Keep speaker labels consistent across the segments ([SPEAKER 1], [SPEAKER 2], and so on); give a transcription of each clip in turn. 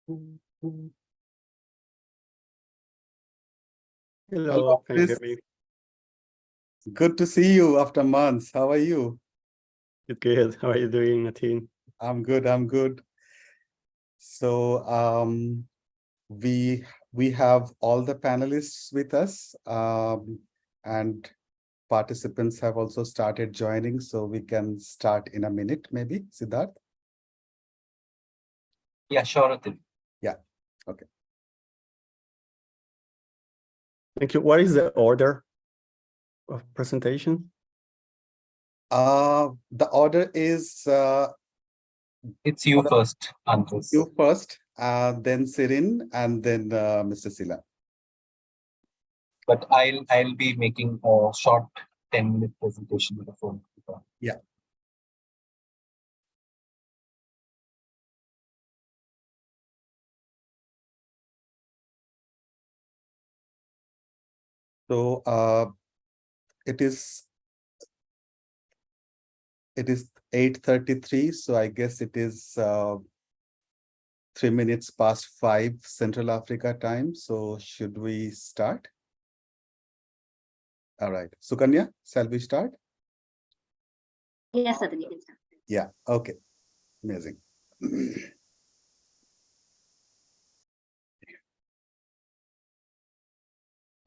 [SPEAKER 1] Hello, can you hear
[SPEAKER 2] Chris.
[SPEAKER 1] me?
[SPEAKER 2] Good to see you after months. How are you?
[SPEAKER 1] Good. How are you doing, Atin?
[SPEAKER 2] I'm good. I'm good. So we have all the panelists with us, and participants have also started joining. So we can start in a minute, maybe, Siddharth.
[SPEAKER 3] Yeah, sure, Atin.
[SPEAKER 2] Yeah. Okay.
[SPEAKER 1] Thank you. What is the order of presentation?
[SPEAKER 2] The order is
[SPEAKER 3] It's you first, Andres.
[SPEAKER 2] you first, then Sirin, and then Mr. Sila.
[SPEAKER 3] But I'll be making a short 10-minute presentation with the phone.
[SPEAKER 2] Yeah. So it is 8:33, so I guess it is 3 minutes past 5 Central Africa time. So should we start? All right. Sukanya, shall we start?
[SPEAKER 4] Yes, certainly you can start.
[SPEAKER 2] Yeah. Okay. Amazing.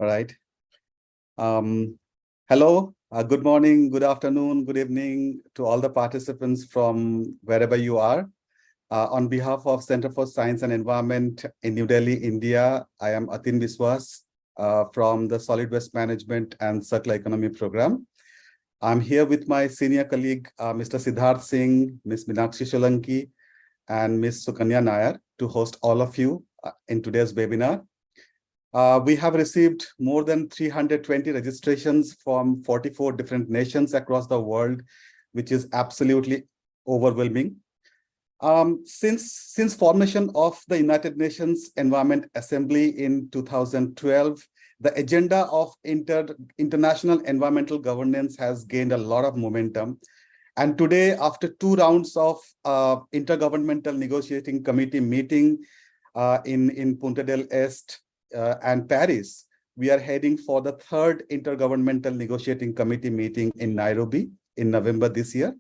[SPEAKER 2] All right. Hello. Good morning, good afternoon, good evening to all the participants from wherever you are. On behalf of Center for Science and Environment in New Delhi, India, I am Atin Biswas from the Solid Waste Management and Circular Economy Program. I'm here with my senior colleague, Mr. Siddharth Singh, Ms. Meenakshi Solanki, and Ms. Sukanya Nair to host all of you in today's webinar. We have received more than 320 registrations from 44 different nations across the world, which is absolutely overwhelming. Since formation of the United Nations Environment Assembly in 2012, the agenda of international environmental governance has gained a lot of momentum. And today, after 2 rounds of intergovernmental negotiating committee meeting in Punta del Este and Paris, we are heading for the 3rd intergovernmental negotiating committee meeting in Nairobi in November this year.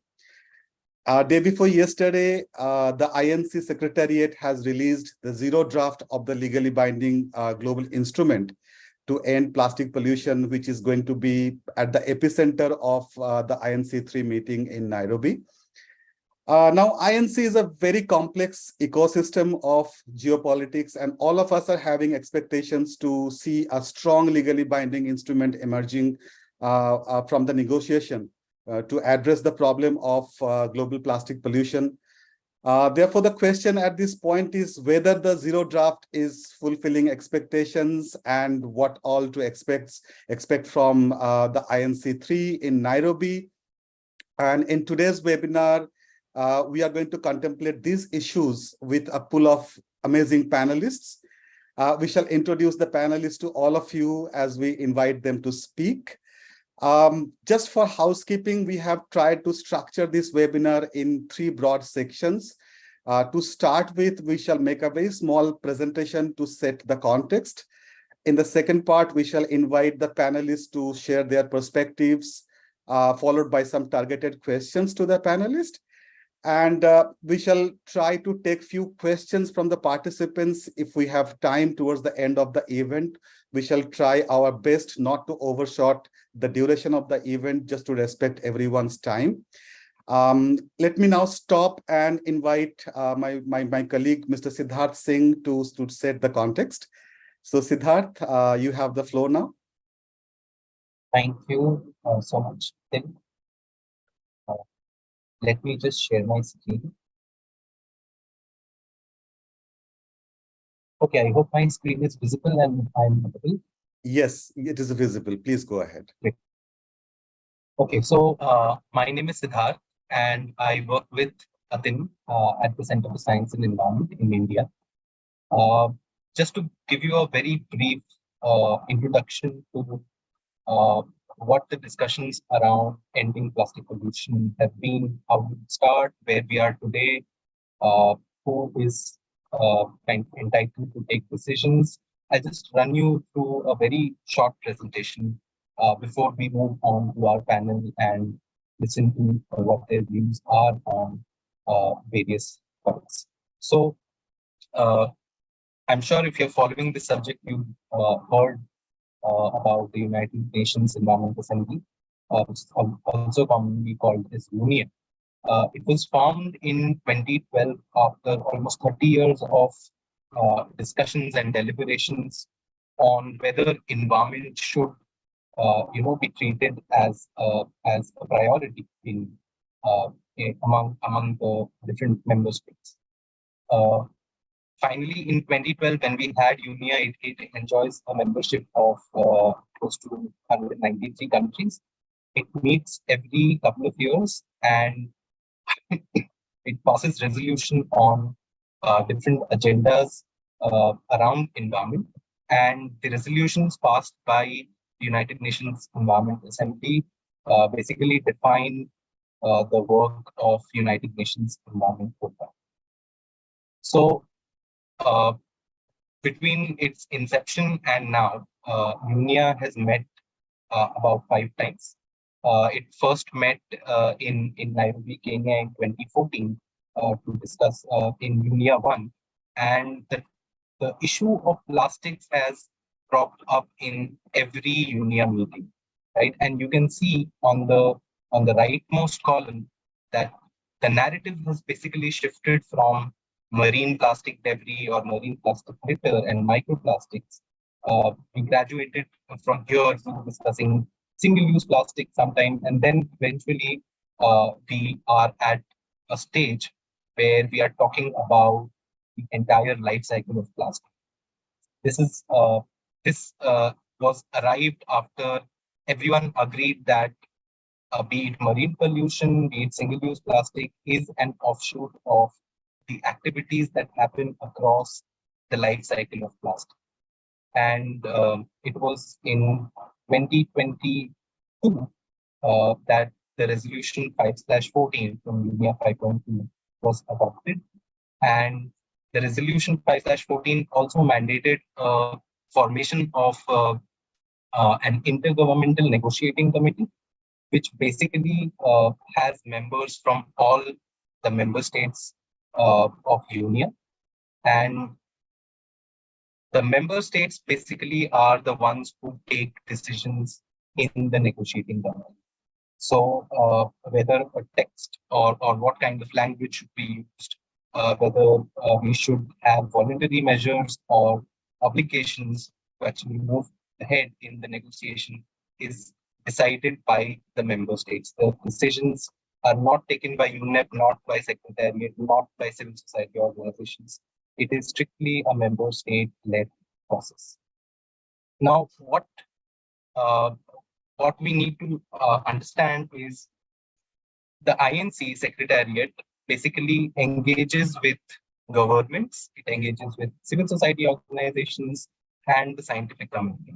[SPEAKER 2] Day before yesterday, the INC Secretariat has released the zero draft of the legally binding global instrument to end plastic pollution, which is going to be at the epicenter of the INC 3 meeting in Nairobi. Now, INC is a very complex ecosystem of geopolitics, and all of us are having expectations to see a strong legally binding instrument emerging from the negotiation to address the problem of global plastic pollution. Therefore, the question at this point is whether the zero draft is fulfilling expectations and what all to expect from the INC 3 in Nairobi. And in today's webinar, we are going to contemplate these issues with a pool of amazing panelists. We shall introduce the panelists to all of you as we invite them to speak. Just for housekeeping, we have tried to structure this webinar in 3 broad sections. To start with, we shall make a very small presentation to set the context. In the second part, we shall invite the panelists to share their perspectives, followed by some targeted questions to the panelists. And we shall try to take few questions from the participants if we have time towards the end of the event. We shall try our best not to overshot the duration of the event, just to respect everyone's time. Let me now stop and invite my colleague, Mr. Siddharth Singh, to set the context. So Siddharth, you have the floor now.
[SPEAKER 3] Thank you so much, Tim. Let me just share my screen. Okay, I hope my screen is visible and I'm audible.
[SPEAKER 2] Yes, it is visible. Please go ahead.
[SPEAKER 3] Great. Okay, so my name is Siddharth, and I work with Atin at the Center for Science and Environment in India. Just to give you a very brief introduction to what the discussions around ending plastic pollution have been, how we start, where we are today, who is kind of entitled to take decisions. I'll just run you through a very short presentation before we move on to our panel and listen to what their views are on various topics. So I'm sure if you're following this subject, you've heard about the United Nations Environment Assembly, which is also commonly called as UNEA. It was formed in 2012 after almost 30 years of discussions and deliberations on whether environment should, be treated as a priority among the different member states. Finally, in 2012, when we had UNEA, it enjoys a membership of close to 193 countries. It meets every couple of years and it passes resolution on different agendas around environment. And the resolutions passed by the United Nations Environment Assembly basically define the work of United Nations Environment Program. So between its inception and now, UNEA has met about 5 times. It first met in Nairobi, Kenya in 2014 to discuss in UNEA 1. And the issue of plastics has cropped up in every UNEA meeting, right? And you can see on the rightmost column that the narrative has basically shifted from marine plastic debris or marine plastic litter and microplastics. We graduated from here to discussing single-use plastic sometimes, and then eventually we are at a stage where we are talking about the entire life cycle of plastic. This was arrived after everyone agreed that be it marine pollution, be it single-use plastic, is an offshoot of the activities that happen across the life cycle of plastic. And it was in 2022 that the resolution 5/14 from UNEA 5.2 was adopted. And the resolution 5/14 also mandated formation of an intergovernmental negotiating committee, which basically has members from all the member states of UNEA. And the member states basically are the ones who take decisions in the negotiating committee. So whether a text or what kind of language should be used, whether we should have voluntary measures or obligations to actually move ahead in the negotiation is decided by the member states. The decisions are not taken by UNEP, not by Secretariat, not by civil society organizations. It is strictly a member state-led process. Now, what we need to understand is the INC Secretariat basically engages with governments, it engages with civil society organizations and the scientific community.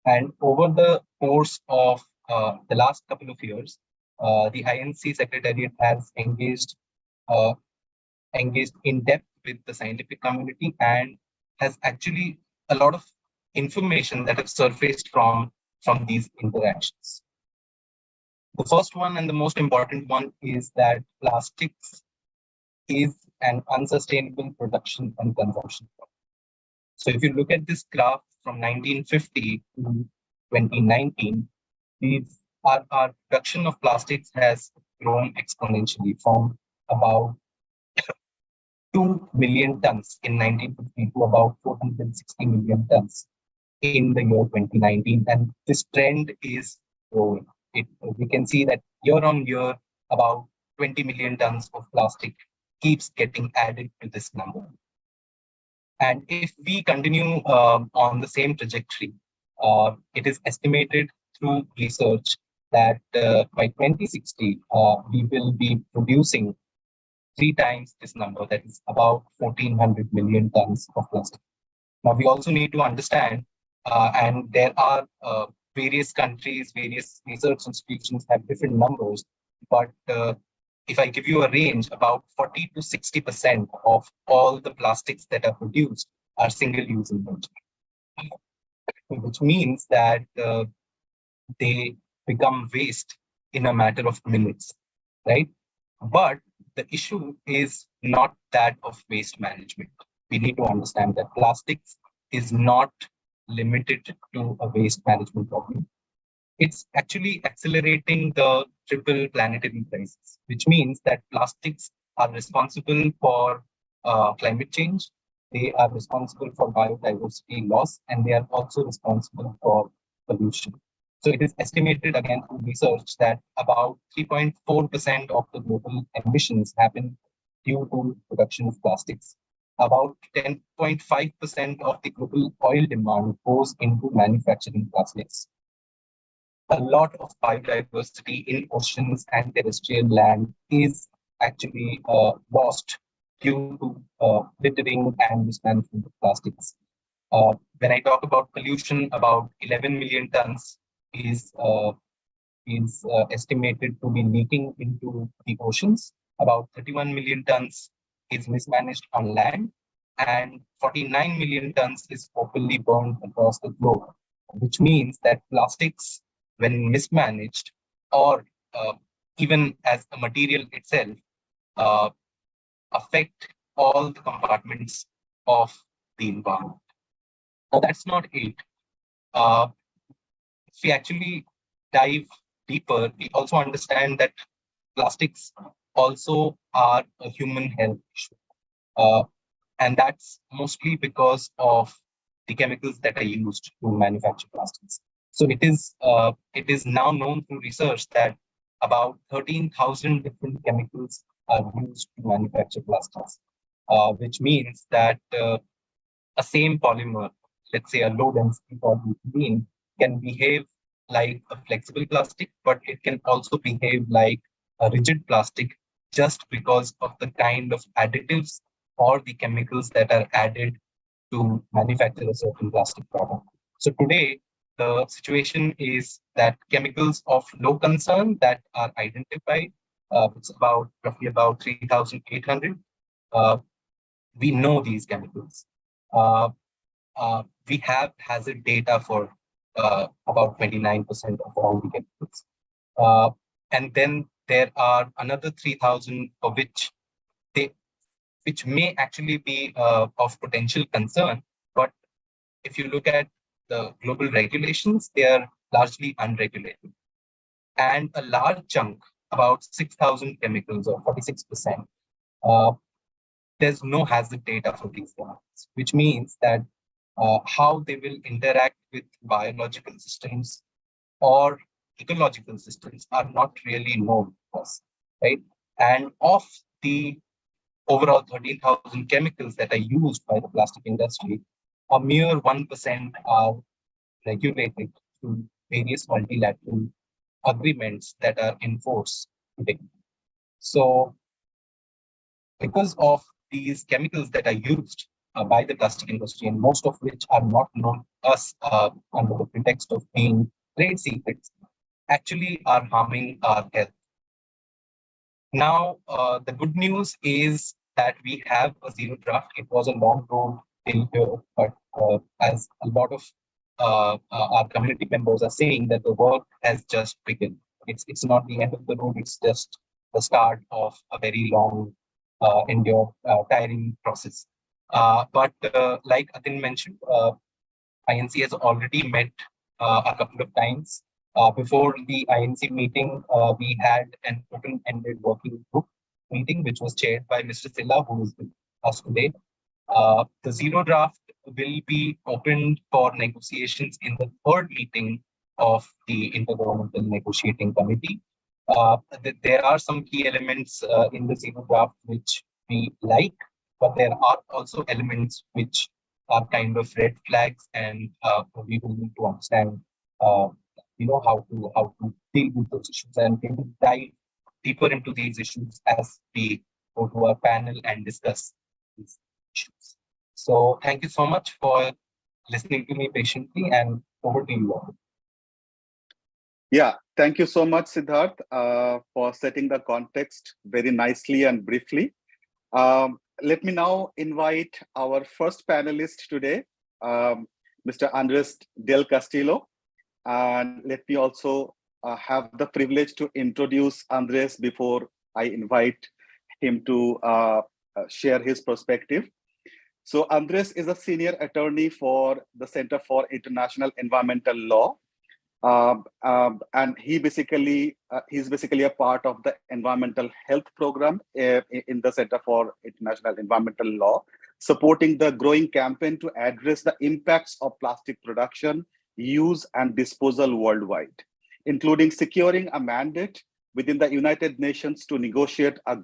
[SPEAKER 3] And over the course of the last couple of years, the INC Secretariat has engaged in depth with the scientific community and has actually a lot of information that have surfaced from these interactions. The first one and the most important one is that plastics is an unsustainable production and consumption. So if you look at this graph from 1950 to 2019, our production of plastics has grown exponentially from about 2 million tons in 1950 to about 460 million tons in the year 2019. And this trend is growing. We can see that year on year, about 20 million tons of plastic keeps getting added to this number. And if we continue on the same trajectory, it is estimated through research that by 2060, we will be producing 3 times this number, that is about 1,400 million tons of plastic. Now, we also need to understand, and there are various countries, various research institutions have different numbers, but if I give you a range, about 40 to 60% of all the plastics that are produced are single-use in nature, which means that they become waste in a matter of minutes, right? But the issue is not that of waste management. We need to understand that plastics is not limited to a waste management problem. It's actually accelerating the triple planetary crisis, which means that plastics are responsible for climate change, they are responsible for biodiversity loss, and they are also responsible for pollution. So it is estimated again through research that about 3.4% of the global emissions happen due to production of plastics. About 10.5% of the global oil demand goes into manufacturing plastics. A lot of biodiversity in oceans and terrestrial land is actually lost due to littering and mismanagement of plastics. When I talk about pollution, about 11 million tons is estimated to be leaking into the oceans. About 31 million tons is mismanaged on land, and 49 million tons is openly burned across the globe, which means that plastics, when mismanaged or even as a material itself, affect all the compartments of the environment. Now, that's not it. If we actually dive deeper, we also understand that plastics also are a human health issue. And that's mostly because of the chemicals that are used to manufacture plastics. So it is now known through research that about 13,000 different chemicals are used to manufacture plastics, which means that a same polymer, let's say a low density polyethylene, can behave like a flexible plastic, but it can also behave like a rigid plastic just because of the kind of additives or the chemicals that are added to manufacture a certain plastic product. So today, the situation is that chemicals of low concern that are identified, it's about roughly about 3,800. We know these chemicals. We have hazard data for about 29% of all the chemicals. And then there are another 3,000 for which may actually be of potential concern. But if you look at the global regulations, they are largely unregulated. And a large chunk, about 6,000 chemicals or 46%, there's no hazard data for these chemicals, which means that how they will interact with biological systems or ecological systems are not really known to us, right? And of the overall 13,000 chemicals that are used by the plastic industry, a mere 1% are regulated through various multilateral agreements that are in force today. So because of these chemicals that are used by the plastic industry, and most of which are not known to us under the pretext of being trade secrets, actually are harming our health. Now, the good news is that we have a zero draft. It was a long road till here, but as a lot of our community members are saying, that the work has just begun. It's not the end of the road, it's just the start of a very long, tiring process. But like Atin mentioned, INC has already met a couple of times. Before the INC meeting, we had an open-ended working group meeting, which was chaired by Mr. Silla, who is with us today. The zero draft will be opened for negotiations in the third meeting of the Intergovernmental Negotiating Committee. There are some key elements in the zero draft which we like, but there are also elements which are kind of red flags, and we will need to understand, how to deal with those issues, and we will dive deeper into these issues as we go to our panel and discuss these issues. So thank you so much for listening to me patiently, and over to you all.
[SPEAKER 2] Yeah, thank you so much, Siddharth, for setting the context very nicely and briefly. Let me now invite our first panelist today, Mr. Andres Del Castillo. And let me also have the privilege to introduce Andres before I invite him to share his perspective. So Andres is a senior attorney for the Center for International Environmental Law. And he's basically a part of the environmental health program in the Center for International Environmental Law, supporting the growing campaign to address the impacts of plastic production, use, and disposal worldwide, including securing a mandate within the United Nations to negotiate a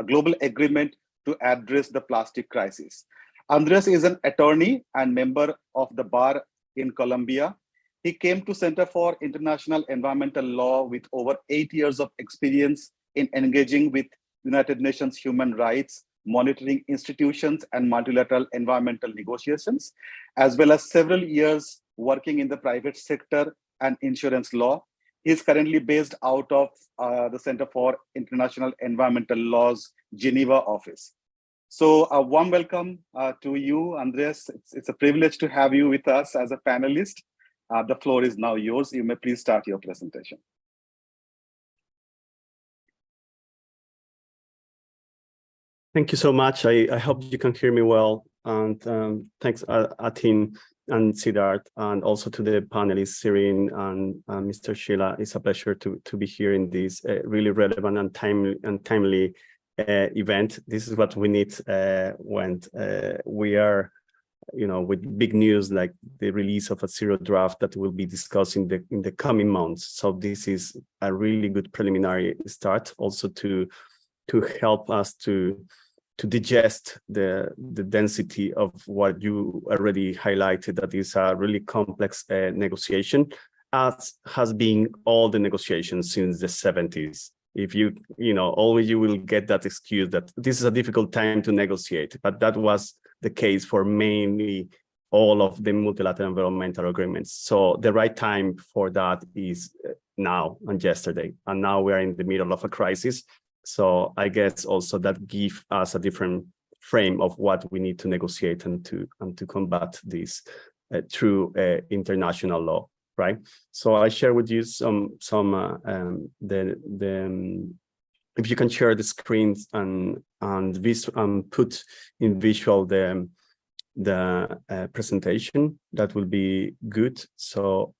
[SPEAKER 2] global agreement to address the plastic crisis. Andres is an attorney and member of the bar in Colombia. He came to Center for International Environmental Law with over 8 years of experience in engaging with United Nations human rights, monitoring institutions, and multilateral environmental negotiations, as well as several years working in the private sector and insurance law. He is currently based out of the Center for International Environmental Law's Geneva office. So a warm welcome to you, Andres. It's a privilege to have you with us as a panelist. The floor is now yours. You may please start your presentation.
[SPEAKER 1] Thank you so much. I hope you can hear me well. And thanks, Atin and Siddharth, and also to the panelists, Sirin and Mr. Sheila. It's a pleasure to be here in this really relevant and timely event. This is what we need when we are, with big news like the release of a zero draft that will be discussed in the coming months. So this is a really good preliminary start, also to help us to digest the density of what you already highlighted, that is a really complex negotiation, as has been all the negotiations since the 70s. If always you will get that excuse that this is a difficult time to negotiate, but that was the case for mainly all of the multilateral environmental agreements. So the right time for that is now and yesterday. And now we're in the middle of a crisis. So I guess also that gives us a different frame of what we need to negotiate and to combat this through international law, right? So I share with you if you can share the screens and put in visual the presentation, that will be good. So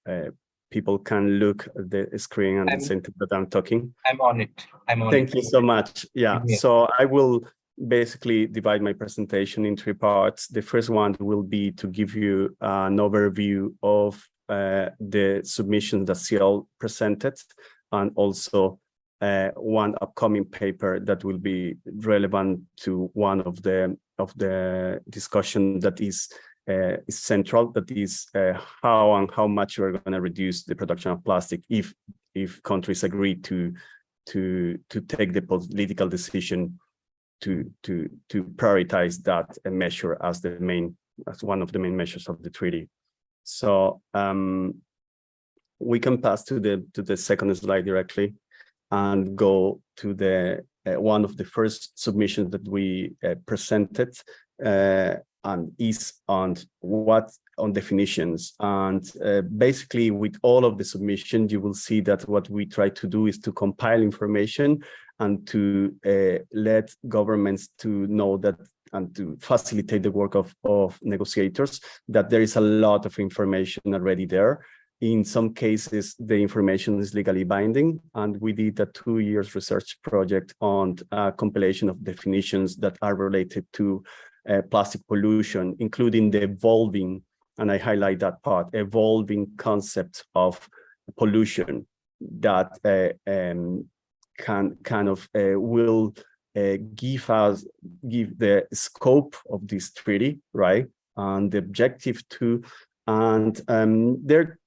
[SPEAKER 1] people can look at the screen and the center that I'm talking.
[SPEAKER 3] I'm on it.
[SPEAKER 1] Thank you so much. Yeah. So I will basically divide my presentation in 3 parts. The first one will be to give you an overview of the submissions that CL presented, and also one upcoming paper that will be relevant to one of the discussion that is central, that is how much we're going to reduce the production of plastic if countries agree to take the political decision to prioritize that measure as one of the main measures of the treaty. So we can pass to the second slide directly and go to the one of the first submissions that we presented, and is on definitions. And basically, with all of the submissions, you will see that what we try to do is to compile information and to let governments to know that, and to facilitate the work of negotiators, that there is a lot of information already there. In some cases, the information is legally binding, and we did a 2-year research project on a compilation of definitions that are related to plastic pollution, including the evolving, and I highlight that part, evolving concept of pollution that will give the scope of this treaty, right, and the objective too. And there,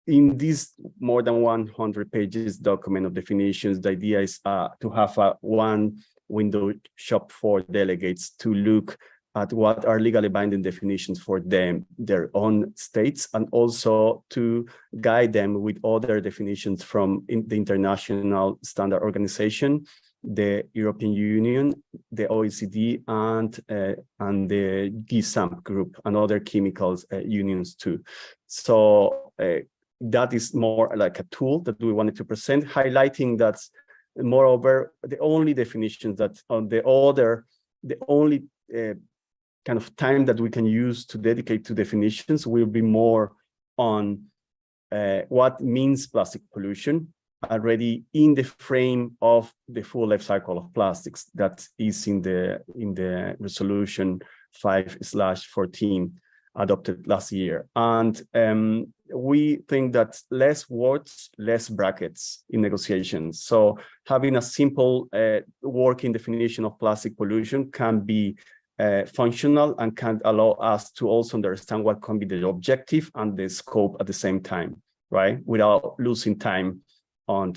[SPEAKER 1] in this more than 100 pages document of definitions, the idea is to have one window shop for delegates to look at what are legally binding definitions for them, their own states, and also to guide them with other definitions from the International Standard Organization, the European Union, the OECD, and the GSAMP group, and other chemicals unions too. So that is more like a tool that we wanted to present, highlighting that, moreover, the only definitions that on the only kind of time that we can use to dedicate to definitions will be more on what means plastic pollution, already in the frame of the full life cycle of plastics that is in the resolution 5/14 adopted last year. And we think that less words, less brackets in negotiations. So having a simple working definition of plastic pollution can be functional and can allow us to also understand what can be the objective and the scope at the same time, right? Without losing time on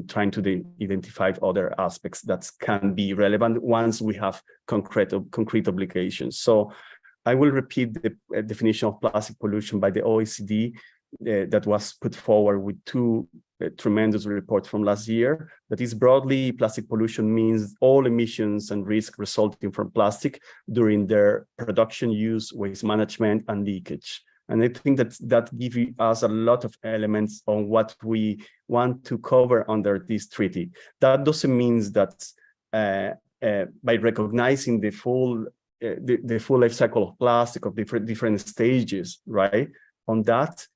[SPEAKER 1] trying to identify other aspects that can be relevant once we have concrete obligations. So I will repeat the definition of plastic pollution by the OECD that was put forward with two tremendous reports from last year. That is, broadly, plastic pollution means all emissions and risk resulting from plastic during their production, use, waste management, and leakage. And I think that gives us a lot of elements on what we want to cover under this treaty. That doesn't mean that by recognizing the full life cycle of plastic of different stages, right? On that,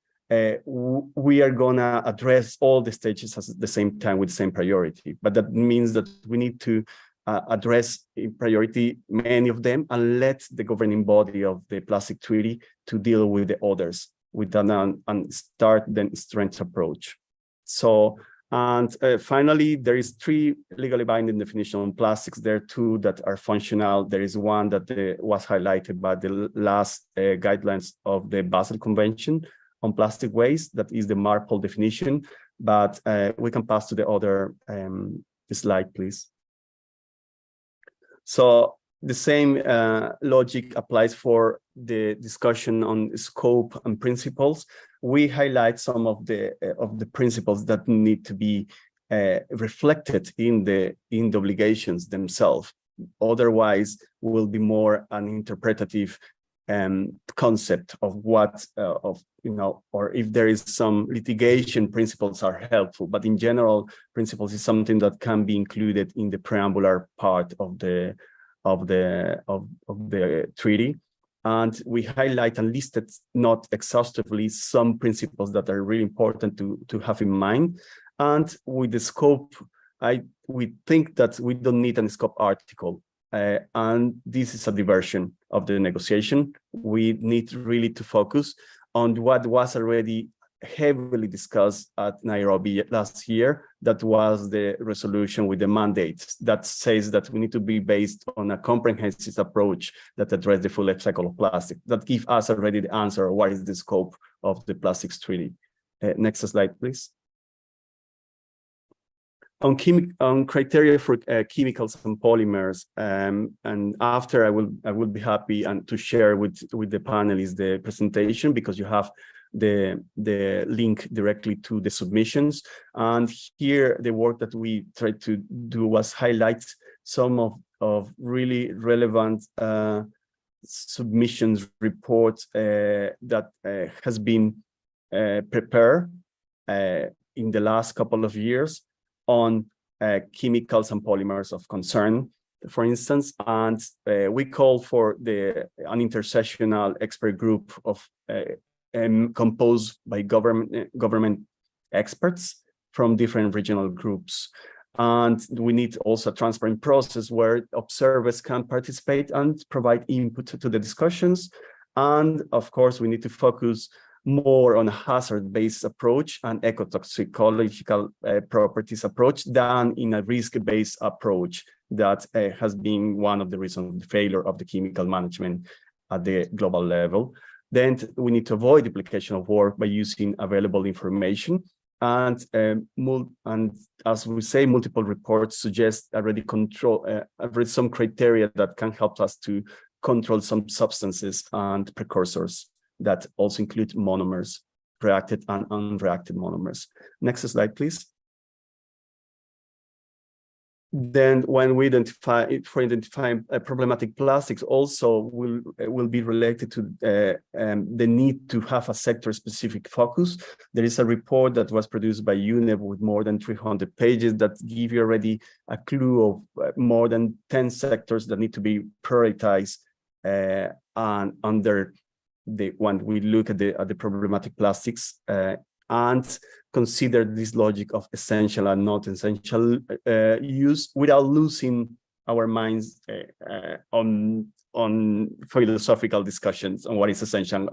[SPEAKER 1] we are gonna address all the stages at the same time with the same priority. But that means that we need to address in priority many of them and let the governing body of the plastic treaty to deal with the others with and start then strength approach. So, and finally, there is 3 legally binding definitions on plastics. There are 2 that are functional. There is one that was highlighted by the last guidelines of the Basel Convention on plastic waste. That is the MARPOL definition. But we can pass to the other slide, please. So the same logic applies for the discussion on scope and principles. We highlight some of the principles that need to be reflected in the obligations themselves. Otherwise, will be more an interpretative concept of what or if there is some litigation, principles are helpful. But in general, principles is something that can be included in the preambular part of the treaty. And we highlight and listed, not exhaustively, some principles that are really important to have in mind. And with the scope, we think that we don't need a scope article. And this is a diversion of the negotiation. We need really to focus on what was already heavily discussed at Nairobi last year. That was the resolution with the mandate that says that we need to be based on a comprehensive approach that addresses the full life cycle of plastic. That gives us already the answer of what is the scope of the plastics treaty. Next slide, please. On criteria for chemicals and polymers, and after I will be happy to share with the panelists the presentation, because you have the link directly to the submissions. And here the work that we tried to do was highlight some of really relevant submissions reports that has been prepared in the last couple of years on chemicals and polymers of concern, for instance. And we call for an intersessional expert group of composed by government experts from different regional groups. And we need also a transparent process where observers can participate and provide input to the discussions. And of course, we need to focus more on a hazard-based approach and ecotoxicological properties approach than in a risk-based approach that has been one of the reasons of the failure of the chemical management at the global level. Then we need to avoid duplication of work by using available information. And as we say, multiple reports suggest already some criteria that can help us to control some substances and precursors that also include monomers, reacted and unreacted monomers. Next slide, please. Then when we identifying problematic plastics, also will be related to the need to have a sector-specific focus. There is a report that was produced by UNEP with more than 300 pages that give you already a clue of more than 10 sectors that need to be prioritized and under when we look at the problematic plastics and consider this logic of essential and not essential use without losing our minds on philosophical discussions on what is essential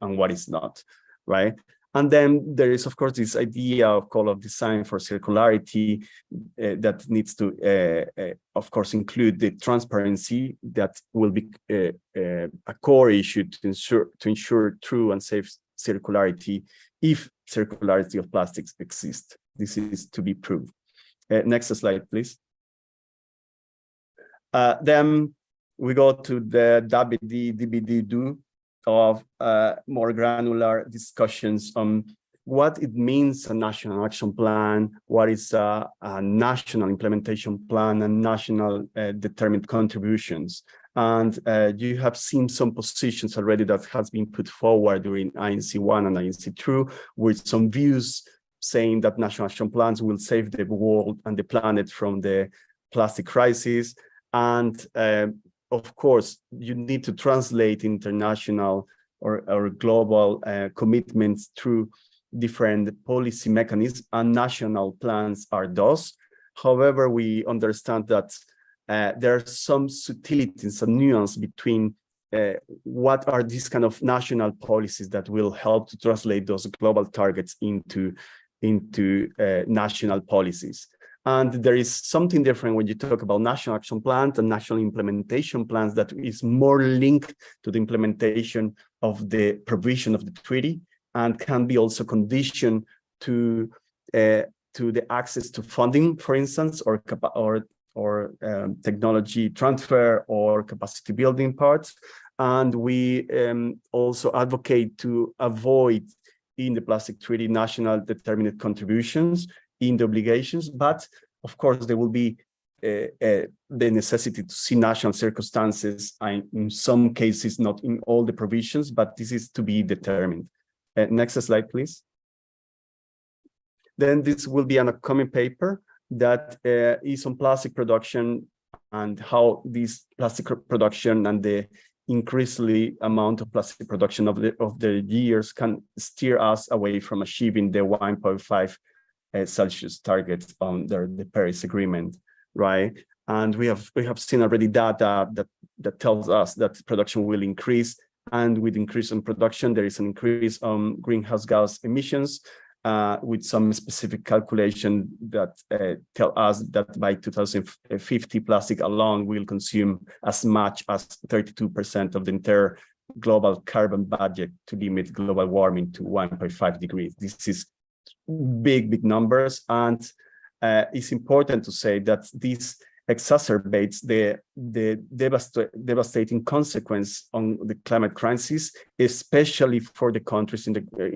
[SPEAKER 1] and what is not, right? And then there is, of course, this idea of call of design for circularity that needs to, of course, include the transparency that will be a core issue to ensure true and safe circularity if circularity of plastics exists. This is to be proved. Next slide, please. Then we go to the WD-DBD-DO of more granular discussions on what it means a national action plan, what is a national implementation plan, and national determined contributions. And you have seen some positions already that has been put forward during INC1 and INC2 with some views saying that national action plans will save the world and the planet from the plastic crisis. And of course, you need to translate international or global commitments through different policy mechanisms, and national plans are those. However, we understand that there are some subtleties, some nuance between what are these kind of national policies that will help to translate those global targets into national policies. And there is something different when you talk about national action plans and national implementation plans that is more linked to the implementation of the provision of the treaty and can be also conditioned to the access to funding, for instance, or technology transfer or capacity building parts. And we also advocate to avoid in the plastic treaty national determined contributions in the obligations, but of course there will be the necessity to see national circumstances, and in some cases not in all the provisions, but this is to be determined. Next slide, please. Then this will be an upcoming paper that is on plastic production and how this plastic production and the increasingly amount of plastic production of the years can steer us away from achieving the 1.5 Celsius target under the Paris Agreement, right? And we have seen already data that tells us that production will increase, and with increase in production, there is an increase on greenhouse gas emissions, with some specific calculation that tell us that by 2050, plastic alone will consume as much as 32% of the entire global carbon budget to limit global warming to 1.5 degrees. This is big numbers, and it's important to say that this exacerbates the devastating consequence on the climate crisis, especially for the countries in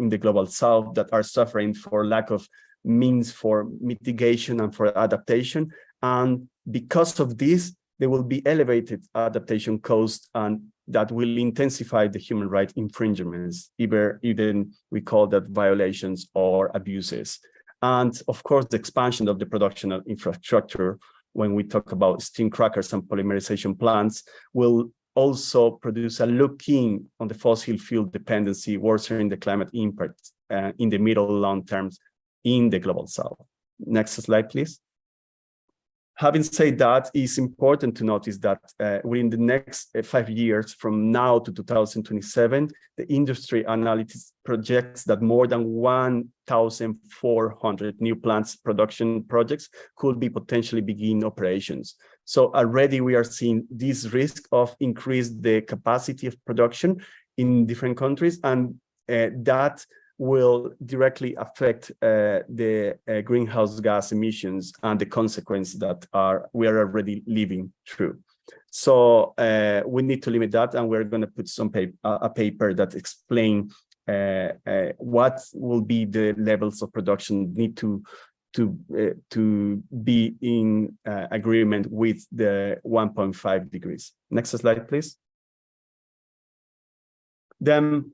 [SPEAKER 1] the global south that are suffering for lack of means for mitigation and for adaptation. And because of this, there will be elevated adaptation costs, and that will intensify the human rights infringements, even we call that violations or abuses. And of course, the expansion of the production of infrastructure, when we talk about steam crackers and polymerization plants, will also produce a look-in on the fossil fuel dependency, worsening the climate impact in the middle long terms in the global south. Next slide, please. Having said that, it's important to notice that within the next 5 years, from now to 2027, the industry analysis projects that more than 1,400 new plants production projects could be potentially begin operations. So already we are seeing this risk of increase the capacity of production in different countries, and that will directly affect the greenhouse gas emissions and the consequences that we are already living through. So we need to limit that, and we're going to put some a paper that explain what will be the levels of production need to be in agreement with the 1.5 degrees. Next slide, please. Then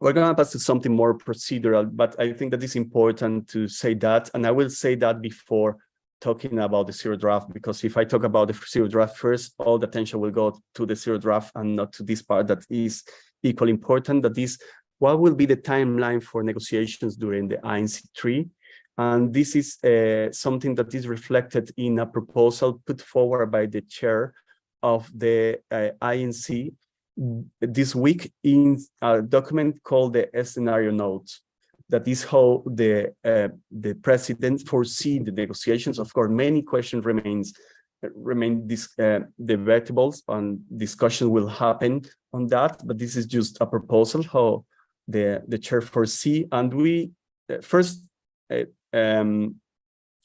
[SPEAKER 1] we're going to pass to something more procedural, but I think that it's important to say that, and I will say that before talking about the zero draft, because if I talk about the zero draft first, all the attention will go to the zero draft and not to this part that is equally important, that is what will be the timeline for negotiations during the INC3. And this is something that is reflected in a proposal put forward by the chair of the INC this week in a document called the scenario notes. That is how the president foresee the negotiations. Of course, many questions remain debatable, and discussion will happen on that. But this is just a proposal how the chair foresee. And we first new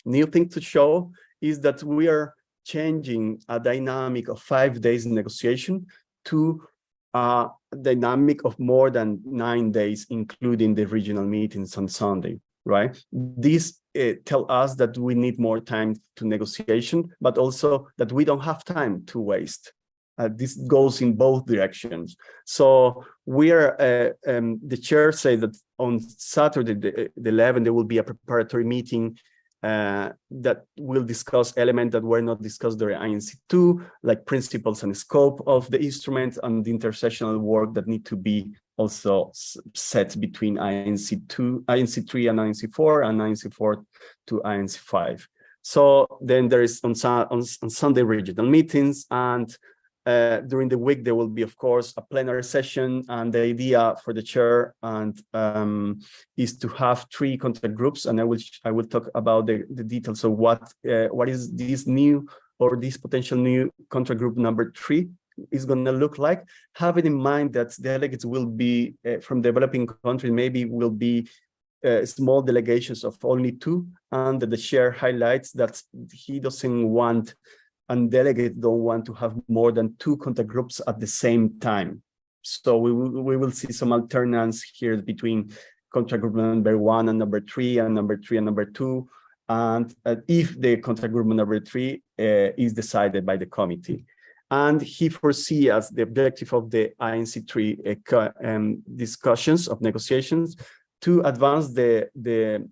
[SPEAKER 1] thing to show is that we are changing a dynamic of 5 days negotiation to a dynamic of more than 9 days, including the regional meetings on Sunday, right? This tell us that we need more time to negotiation, but also that we don't have time to waste. This goes in both directions. So we are, the chair said that on Saturday, the 11th, there will be a preparatory meeting that will discuss elements that were not discussed during INC2, like principles and scope of the instrument and the intersectional work that need to be also set between INC3 and INC4, and INC4 to INC5. So then there is on Sunday regional meetings, and during the week there will be, of course, a plenary session, and the idea for the chair and is to have 3 contact groups, and I will talk about the details of what is this new or this potential new contact group number 3 is going to look like, having in mind that delegates will be from developing countries, maybe will be small delegations of only 2, and the chair highlights that he doesn't want, and delegates don't want to have more than 2 contact groups at the same time. So we will see some alternates here between contact group number 1 and number 3, and number 3 and number 2, and if the contact group number 3 is decided by the committee. And he foresees as the objective of the INC3 discussions of negotiations to advance the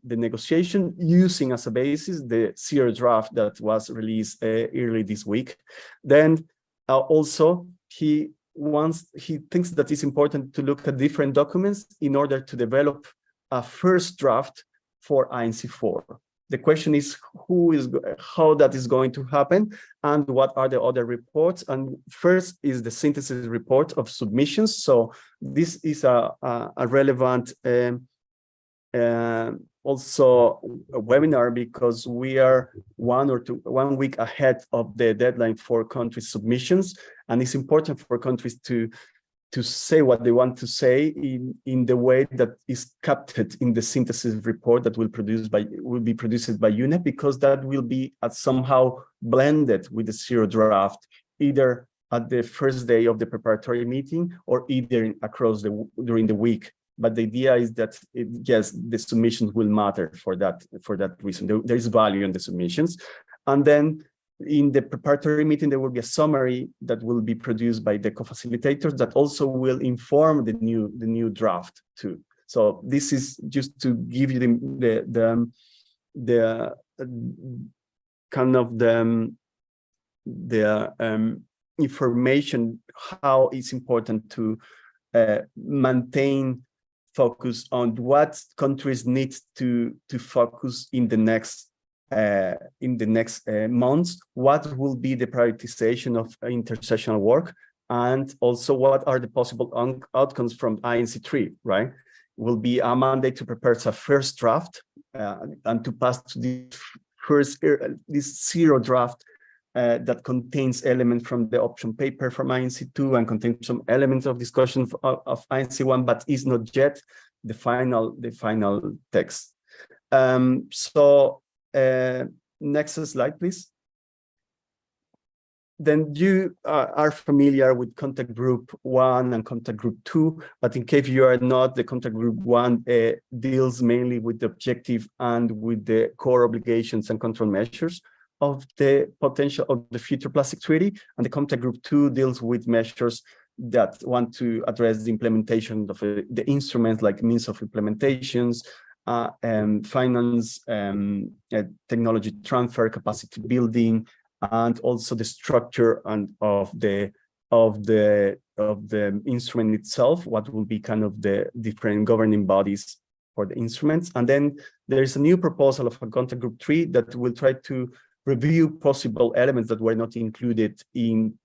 [SPEAKER 1] negotiation using as a basis the zero draft that was released early this week. Then also he thinks that it's important to look at different documents in order to develop a first draft for INC4. The question is how that is going to happen, and what are the other reports. And first is the synthesis report of submissions. So this is a relevant also a webinar, because we are 1 week ahead of the deadline for country submissions, and it's important for countries to say what they want to say in the way that is captured in the synthesis report that will be produced by UNEP, because that will be somehow blended with the zero draft, either at the first day of the preparatory meeting or either across during the week. But the idea is that yes, the submissions will matter for that reason. There is value in the submissions, and then in the preparatory meeting there will be a summary that will be produced by the co-facilitators that also will inform the new draft too. So this is just to give you the kind of the information how it's important to maintain focus on what countries need to focus in the next months, what will be the prioritization of intersectional work, and also what are the possible outcomes from INC3, right? Will be a mandate to prepare a first draft and to pass to this zero draft that contains elements from the option paper from INC2 and contains some elements of discussion of INC1, but is not yet the final text. Next slide, please. then you are familiar with contact group 1 and contact group 2, but in case you are not, the contact group 1 deals mainly with the objective and with the core obligations and control measures of the potential of the future plastic treaty, and the contact group 2 deals with measures that want to address the implementation of the instruments like means of implementations, and finance, technology transfer, capacity building, and also the structure and of the instrument itself, what will be kind of the different governing bodies for the instruments. And then there is a new proposal of a contact group 3 that will try to review possible elements that were not included in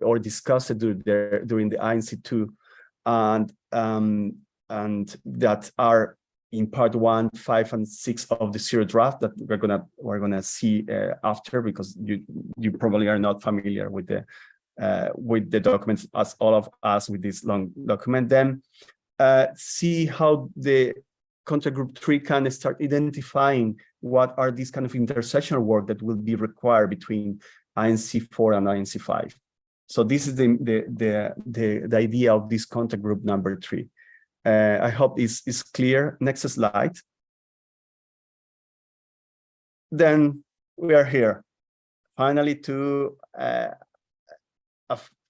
[SPEAKER 1] or discussed during the INC2, and that are in part 1, 5, and 6 of the zero draft that we're gonna see after, because you probably are not familiar with the documents as all of us with this long document. Then see how the contact group 3 can start identifying what are these kind of intersectional work that will be required between INC4 and INC5. So this is the idea of this contact group number 3. I hope is clear. Next slide. Then we are here, finally, to a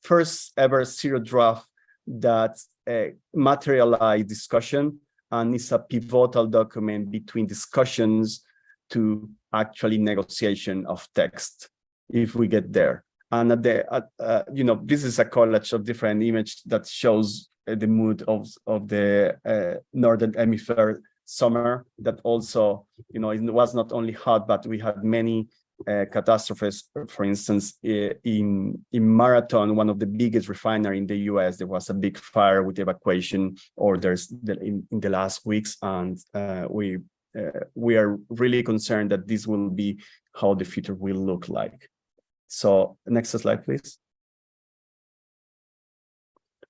[SPEAKER 1] first ever zero draft that materialized discussion, and it's a pivotal document between discussions to actually negotiation of text, if we get there. And this is a collage of different images that shows the mood of the northern hemisphere summer, that also, it was not only hot, but we had many catastrophes. For instance, in Marathon, one of the biggest refinery in the US, there was a big fire with evacuation orders in the last weeks, and we are really concerned that this will be how the future will look like. So next slide, please.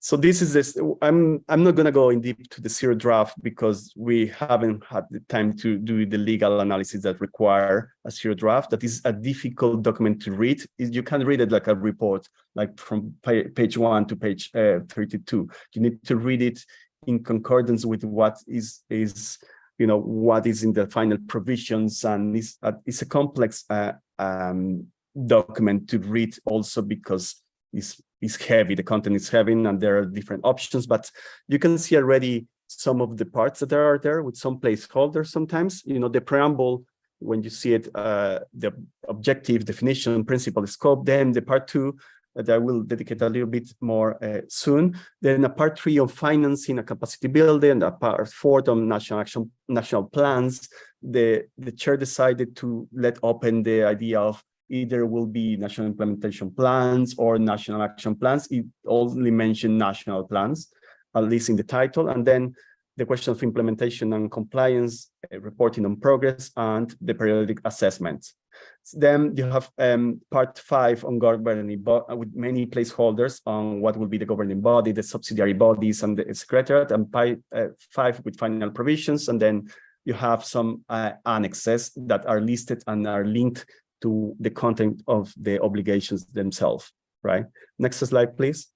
[SPEAKER 1] So this is this. I'm not going to go in deep to the zero draft because we haven't had the time to do the legal analysis that require a zero draft. That is a difficult document to read. You can read it like a report, like from page 1 to page 32. You need to read it in concordance with what is what is in the final provisions, and it's a complex document to read also because it's heavy, the content is heavy, and there are different options, but you can see already some of the parts that are there with some placeholders sometimes. The preamble, when you see it, the objective, definition, principle, scope, then the part 2 that I will dedicate a little bit more soon, then a part 3 on financing, a capacity building, a part 4 on national plans. The chair decided to let open the idea of either will be national implementation plans or national action plans. It only mentioned national plans, at least in the title. And then the question of implementation and compliance, reporting on progress, and the periodic assessment. Then you have part 5 on governing with many placeholders on what will be the governing body, the subsidiary bodies, and the secretariat, and part 5 with final provisions. And then you have some annexes that are listed and are linked to the content of the obligations themselves, right? Next slide, please.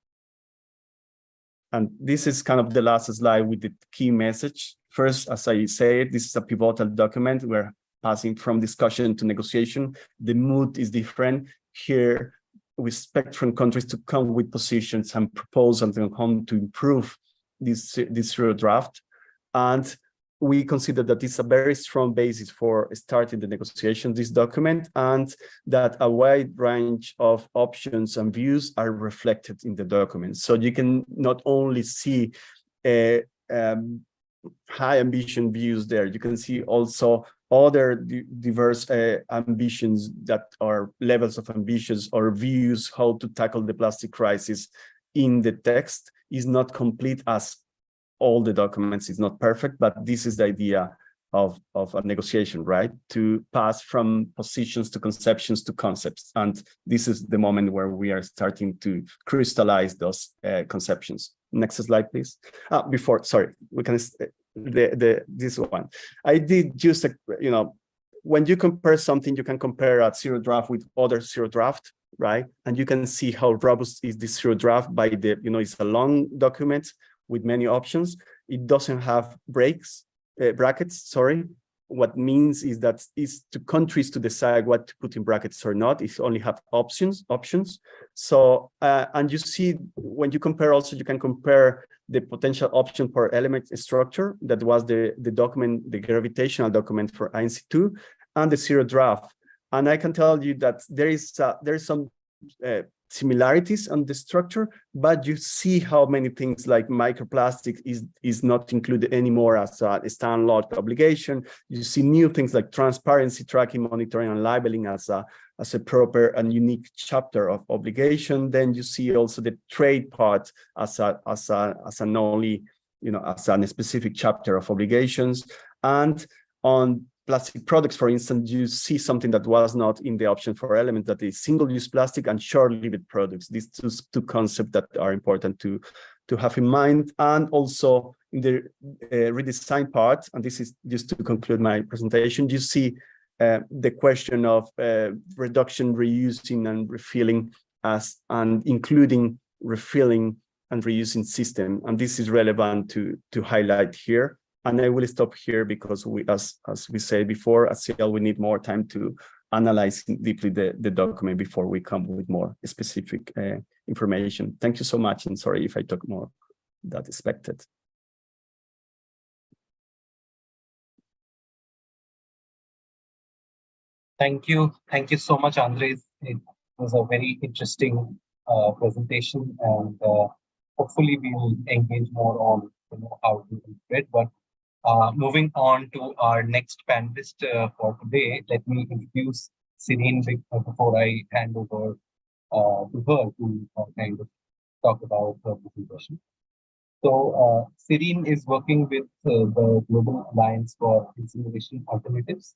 [SPEAKER 1] And this is kind of the last slide with the key message. First, as I said, this is a pivotal document. We're passing from discussion to negotiation. The mood is different. Here, we expect from countries to come with positions and proposals on how to improve this zero draft. And we consider that it's a very strong basis for starting the negotiation, this document, and that a wide range of options and views are reflected in the document. So you can not only see high ambition views there, you can see also other diverse ambitions that are levels of ambitions or views how to tackle the plastic crisis in the text. Is not complete as all the documents is not perfect, but this is the idea of a negotiation, right? To pass from positions to conceptions to concepts. And this is the moment where we are starting to crystallize those conceptions. Next slide, please. Sorry, we can, this one. I did just, when you compare something, you can compare a zero draft with other zero draft, right? And you can see how robust is this zero draft by the, it's a long document with many options. It doesn't have brackets, sorry. What means is that it's to countries to decide what to put in brackets or not. It only have options. So, and you see, when you compare also, you can compare the potential option per element structure. That was the document, the gravitational document for INC2, and the zero draft. And I can tell you that there is some similarities on the structure, but you see how many things like microplastic is not included anymore as a standalone obligation. You see new things like transparency, tracking, monitoring, and labeling as a proper and unique chapter of obligation. Then you see also the trade part as an only, as a specific chapter of obligations. And on plastic products, for instance, you see something that was not in the option for elements, that is single-use plastic and short-lived products. These two concepts that are important to have in mind. And also in the redesign part, and this is just to conclude my presentation, you see the question of reduction, reusing, and refilling, and including refilling and reusing system. And this is relevant to highlight here. And I will stop here because we, as we said before, at CL, we need more time to analyze deeply the document before we come with more specific information. Thank you so much, and sorry if I took more than expected.
[SPEAKER 3] Thank you so much, Andres. It was a very interesting presentation, and hopefully we will engage more on how to interpret. But moving on to our next panelist for today, let me introduce Serene before I hand over to her to kind of talk about her presentation. So Serene is working with the Global Alliance for Incineration Alternatives.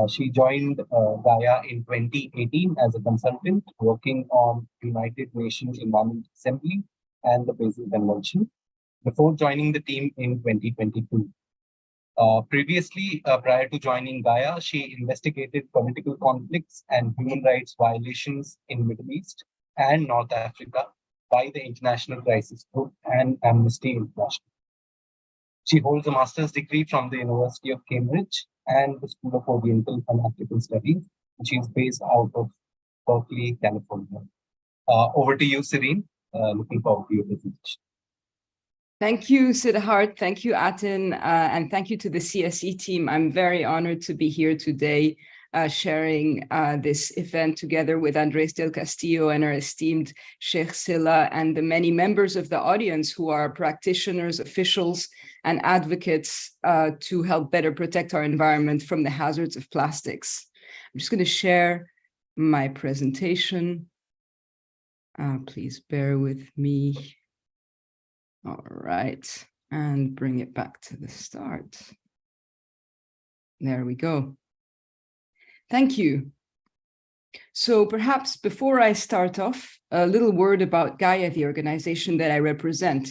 [SPEAKER 3] She joined Gaia in 2018 as a consultant, working on United Nations Environment Assembly and the Basel Convention, before joining the team in 2022. Previously, prior to joining Gaia, she investigated political conflicts and human rights violations in Middle East and North Africa by the International Crisis Group and Amnesty International. She holds a master's degree from the University of Cambridge and the School of Oriental and African Studies, and she is based out of Berkeley, California. Over to you, Serene. Looking forward to your presentation.
[SPEAKER 4] Thank you, Siddharth. Thank you, Atin, and thank you to the CSE team. I'm very honored to be here today, sharing this event together with Andres del Castillo and our esteemed Sheikh Silla, and the many members of the audience who are practitioners, officials, and advocates to help better protect our environment from the hazards of plastics. I'm just going to share my presentation. Please bear with me. All right, and bring it back to the start. There we go. Thank you. So perhaps before I start off, a little word about Gaia, the organization that I represent.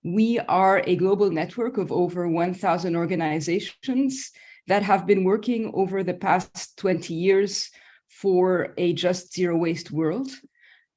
[SPEAKER 4] We are a global network of over 1,000 organizations that have been working over the past 20 years for a just zero waste world.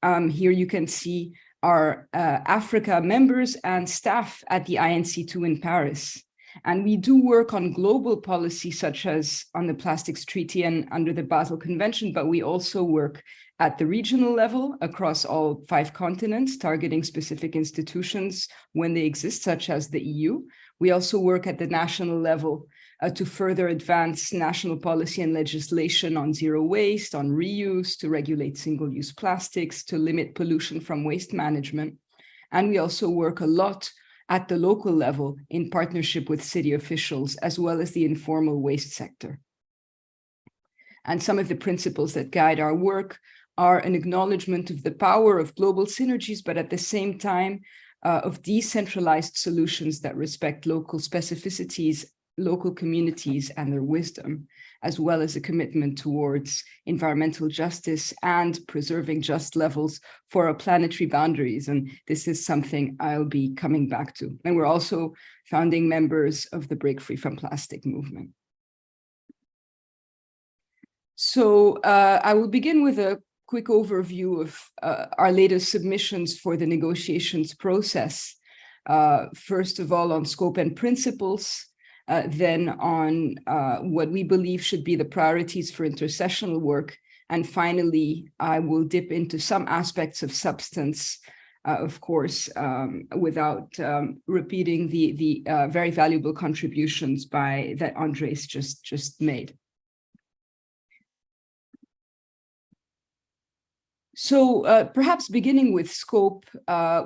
[SPEAKER 4] Here you can see our Africa members and staff at the INC2 in Paris. And we do work on global policy, such as on the Plastics Treaty and under the Basel Convention, but we also work at the regional level across all 5 continents, targeting specific institutions when they exist, such as the EU. We also work at the national level to further advance national policy and legislation on zero waste, on reuse, to regulate single-use plastics, to limit pollution from waste management. And we also work a lot at the local level in partnership with city officials, as well as the informal waste sector. And some of the principles that guide our work are an acknowledgement of the power of global synergies, but at the same time of decentralized solutions that respect local specificities, local communities and their wisdom, as well as a commitment towards environmental justice and preserving just levels for our planetary boundaries. And this is something I'll be coming back to. And we're also founding members of the Break Free from Plastic movement. So I will begin with a quick overview of our latest submissions for the negotiations process. First of all, on scope and principles, then on what we believe should be the priorities for intersessional work. And finally, I will dip into some aspects of substance, of course, without repeating the very valuable contributions that Andres just made. So perhaps beginning with scope,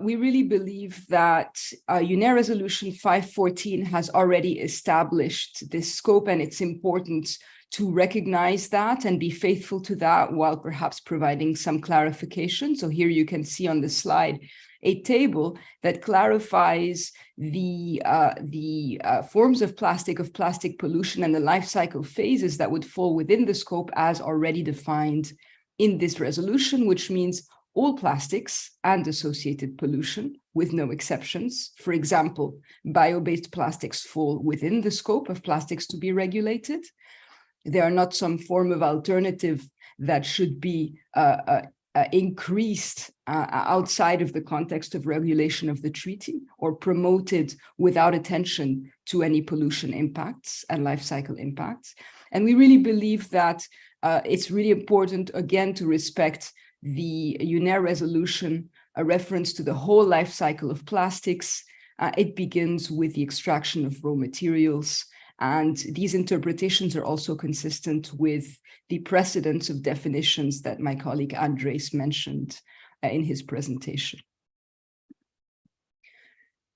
[SPEAKER 4] we really believe that UNEA Resolution 514 has already established this scope, and it's important to recognize that and be faithful to that while perhaps providing some clarification. So here you can see on the slide a table that clarifies the forms of plastic pollution and the life cycle phases that would fall within the scope as already defined in this resolution, which means all plastics and associated pollution with no exceptions. For example, bio-based plastics fall within the scope of plastics to be regulated. They are not some form of alternative that should be increased outside of the context of regulation of the treaty or promoted without attention to any pollution impacts and life cycle impacts. And we really believe that it's really important, again, to respect the UNEA resolution, a reference to the whole life cycle of plastics. It begins with the extraction of raw materials. And these interpretations are also consistent with the precedents of definitions that my colleague Andres mentioned in his presentation.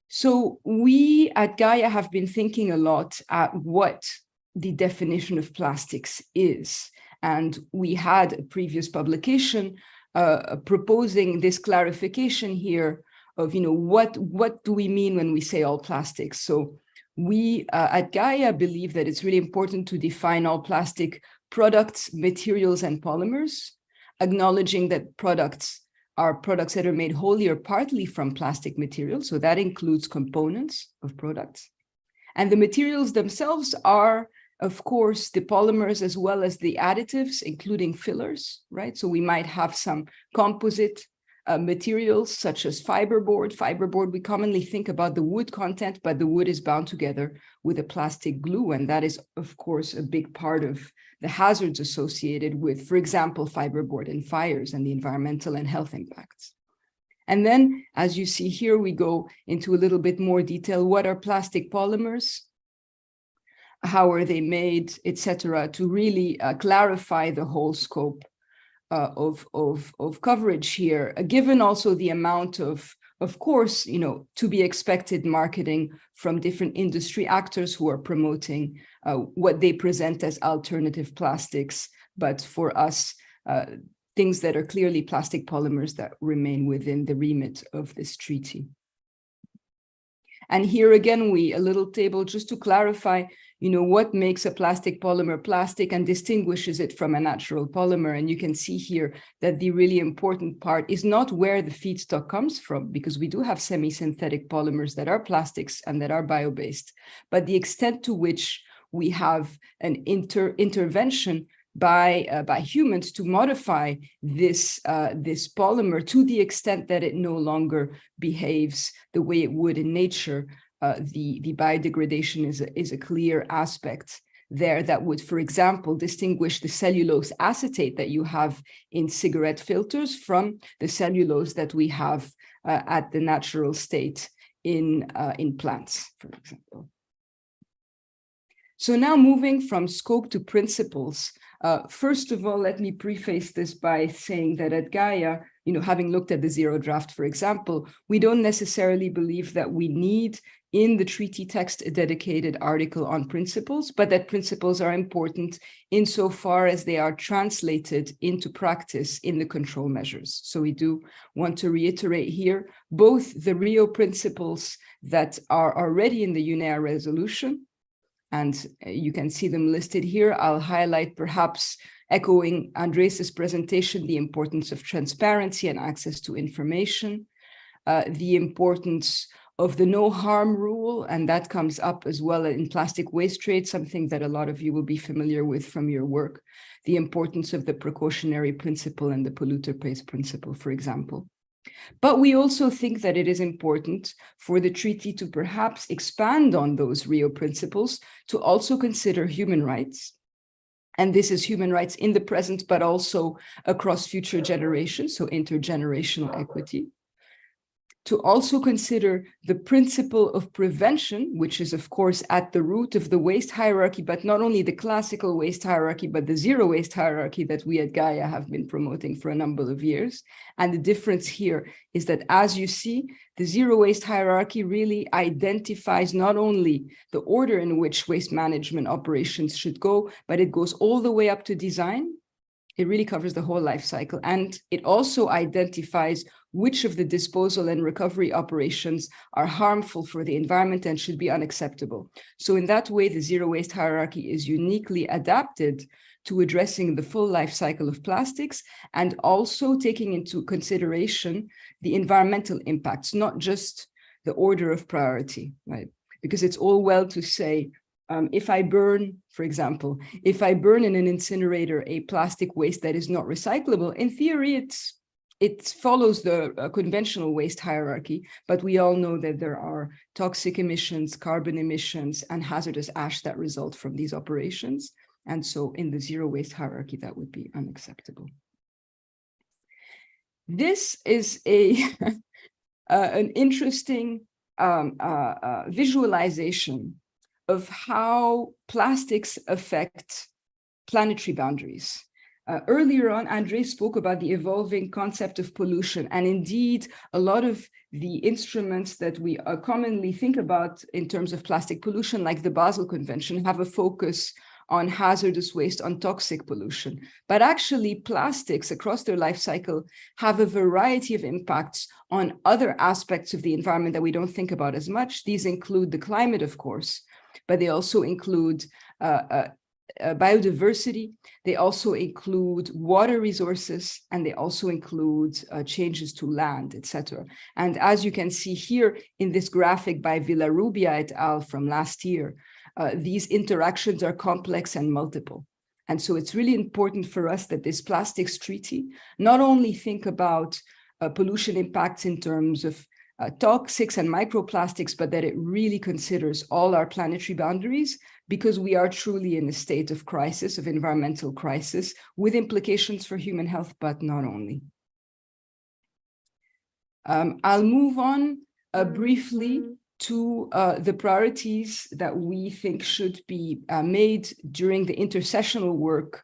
[SPEAKER 4] So we at Gaia have been thinking a lot at what the definition of plastics is. And we had a previous publication proposing this clarification here of, what do we mean when we say all plastics? So we at Gaia believe that it's really important to define all plastic products, materials, and polymers, acknowledging that products are products that are made wholly or partly from plastic materials. So that includes components of products. And the materials themselves are, of course, the polymers as well as the additives, including fillers, right? So we might have some composite materials such as fiberboard. Fiberboard, we commonly think about the wood content, but the wood is bound together with a plastic glue. And that is, of course, a big part of the hazards associated with, for example, fiberboard and fires and the environmental and health impacts. And then, as you see here, we go into a little bit more detail. What are plastic polymers? How are they made, etc., to really clarify the whole scope of coverage here, given also the amount of course, to be expected marketing from different industry actors who are promoting what they present as alternative plastics, but for us, things that are clearly plastic polymers that remain within the remit of this treaty. And here again, a little table just to clarify, what makes a plastic polymer plastic and distinguishes it from a natural polymer. And you can see here that the really important part is not where the feedstock comes from, because we do have semi-synthetic polymers that are plastics and that are bio-based, but the extent to which we have an intervention by humans to modify this polymer to the extent that it no longer behaves the way it would in nature. The biodegradation is a clear aspect there that would, for example, distinguish the cellulose acetate that you have in cigarette filters from the cellulose that we have at the natural state in plants, for example. So now moving from scope to principles, first of all, let me preface this by saying that at Gaia, having looked at the zero draft, for example, we don't necessarily believe that we need in the treaty text a dedicated article on principles, but that principles are important insofar as they are translated into practice in the control measures. So we do want to reiterate here both the Rio principles that are already in the UNEA resolution, and you can see them listed here. I'll highlight, perhaps echoing Andres's presentation, the importance of transparency and access to information, the importance of the no harm rule, and that comes up as well in plastic waste trade, something that a lot of you will be familiar with from your work, the importance of the precautionary principle and the polluter pays principle, for example. But we also think that it is important for the treaty to perhaps expand on those Rio principles to also consider human rights. And this is human rights in the present, but also across future generations, so intergenerational equity. To also consider the principle of prevention, which is, of course, at the root of the waste hierarchy, but not only the classical waste hierarchy, but the zero waste hierarchy that we at Gaia have been promoting for a number of years. And the difference here is that, as you see, the zero waste hierarchy really identifies not only the order in which waste management operations should go, but it goes all the way up to design. It really covers the whole life cycle. And it also identifies which of the disposal and recovery operations are harmful for the environment and should be unacceptable. So in that way, the zero waste hierarchy is uniquely adapted to addressing the full life cycle of plastics and also taking into consideration the environmental impacts, not just the order of priority, right? Because it's all well to say, if I burn, for example, if I burn in an incinerator a plastic waste that is not recyclable, in theory, it follows the conventional waste hierarchy, but we all know that there are toxic emissions, carbon emissions, and hazardous ash that result from these operations. And so in the zero waste hierarchy, that would be unacceptable. This is an interesting visualization of how plastics affect planetary boundaries. Earlier on, André spoke about the evolving concept of pollution, and indeed, a lot of the instruments that we commonly think about in terms of plastic pollution, like the Basel Convention, have a focus on hazardous waste, on toxic pollution. But actually, plastics across their life cycle have a variety of impacts on other aspects of the environment that we don't think about as much. These include the climate, of course, but they also include biodiversity, they also include water resources, and they also include changes to land, etc. And as you can see here in this graphic by Villarrubia et al. From last year, these interactions are complex and multiple. And so it's really important for us that this plastics treaty not only think about pollution impacts in terms of toxics and microplastics, but that it really considers all our planetary boundaries, because we are truly in a state of crisis, of environmental crisis, with implications for human health, but not only. I'll move on briefly to the priorities that we think should be made during the intersessional work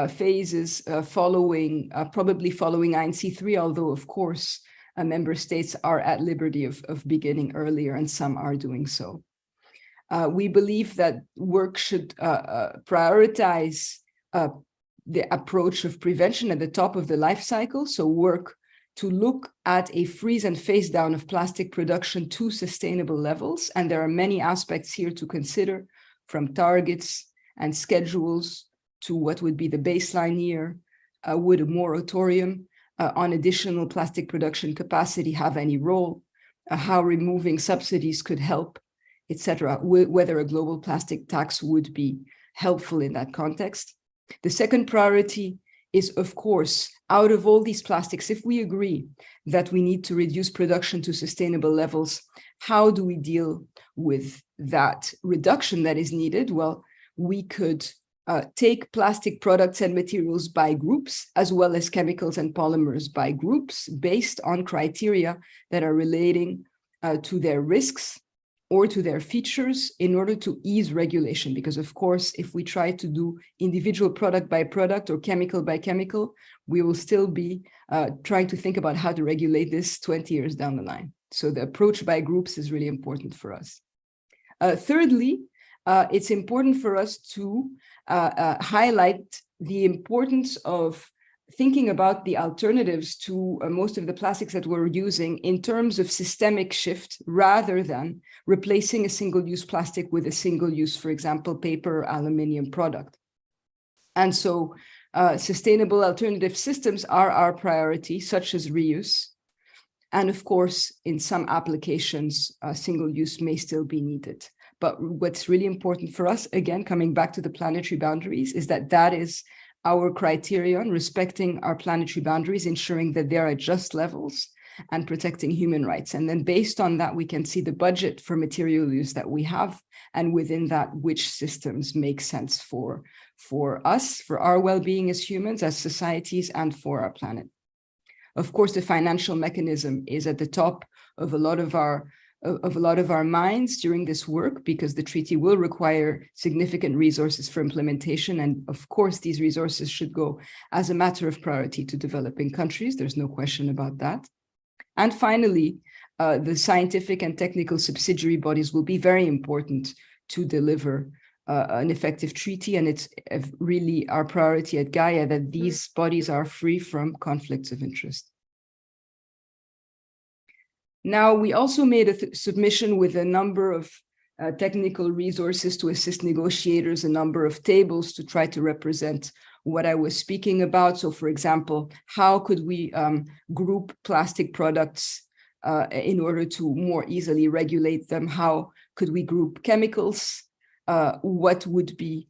[SPEAKER 4] phases probably following INC3, although of course member states are at liberty of beginning earlier, and some are doing so. We believe that work should prioritize the approach of prevention at the top of the life cycle, so work to look at a freeze and phase down of plastic production to sustainable levels. And there are many aspects here to consider, from targets and schedules to what would be the baseline year. Would a moratorium on additional plastic production capacity have any role? How removing subsidies could help, etc. Whether a global plastic tax would be helpful in that context. The second priority is, of course, out of all these plastics, if we agree that we need to reduce production to sustainable levels, how do we deal with that reduction that is needed? Well, we could take plastic products and materials by groups, as well as chemicals and polymers by groups, based on criteria that are relating to their risks or to their features, in order to ease regulation. Because of course, if we try to do individual product by product or chemical by chemical, we will still be trying to think about how to regulate this 20 years down the line. So the approach by groups is really important for us. Thirdly, it's important for us to highlight the importance of thinking about the alternatives to most of the plastics that we're using in terms of systemic shift, rather than replacing a single-use plastic with a single-use, for example, paper or aluminium product. And so sustainable alternative systems are our priority, such as reuse. And of course, in some applications, single use may still be needed. But what's really important for us, again, coming back to the planetary boundaries, is that that is our criterion, respecting our planetary boundaries, ensuring that they're at just levels, and protecting human rights. And then based on that, we can see the budget for material use that we have, and within that, which systems make sense for us, for our well-being as humans, as societies, and for our planet. Of course, the financial mechanism is at the top of a lot of our minds during this work, because the treaty will require significant resources for implementation. And of course, these resources should go as a matter of priority to developing countries. There's no question about that. And finally, the scientific and technical subsidiary bodies will be very important to deliver an effective treaty. And it's really our priority at Gaia that these bodies are free from conflicts of interest. Now, we also made a submission with a number of technical resources to assist negotiators, a number of tables to try to represent what I was speaking about. So, for example, how could we group plastic products in order to more easily regulate them? How could we group chemicals? What would be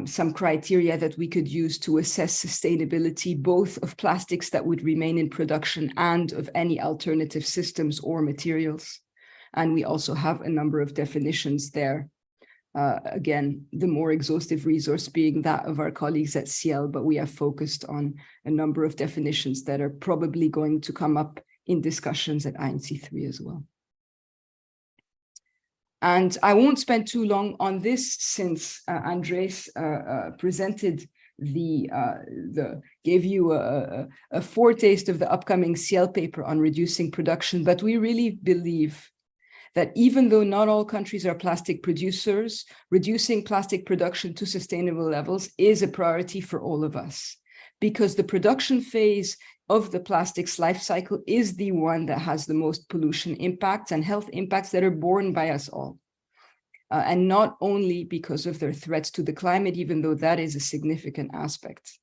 [SPEAKER 4] some criteria that we could use to assess sustainability, both of plastics that would remain in production and of any alternative systems or materials? And we also have a number of definitions there. Again, the more exhaustive resource being that of our colleagues at CIEL, but we have focused on a number of definitions that are probably going to come up in discussions at INC3 as well. And I won't spend too long on this, since Andres presented gave you a foretaste of the upcoming CIEL paper on reducing production. But we really believe that even though not all countries are plastic producers, reducing plastic production to sustainable levels is a priority for all of us, because the production phase of the plastics life cycle is the one that has the most pollution impacts and health impacts that are borne by us all. And not only because of their threats to the climate, even though that is a significant aspect.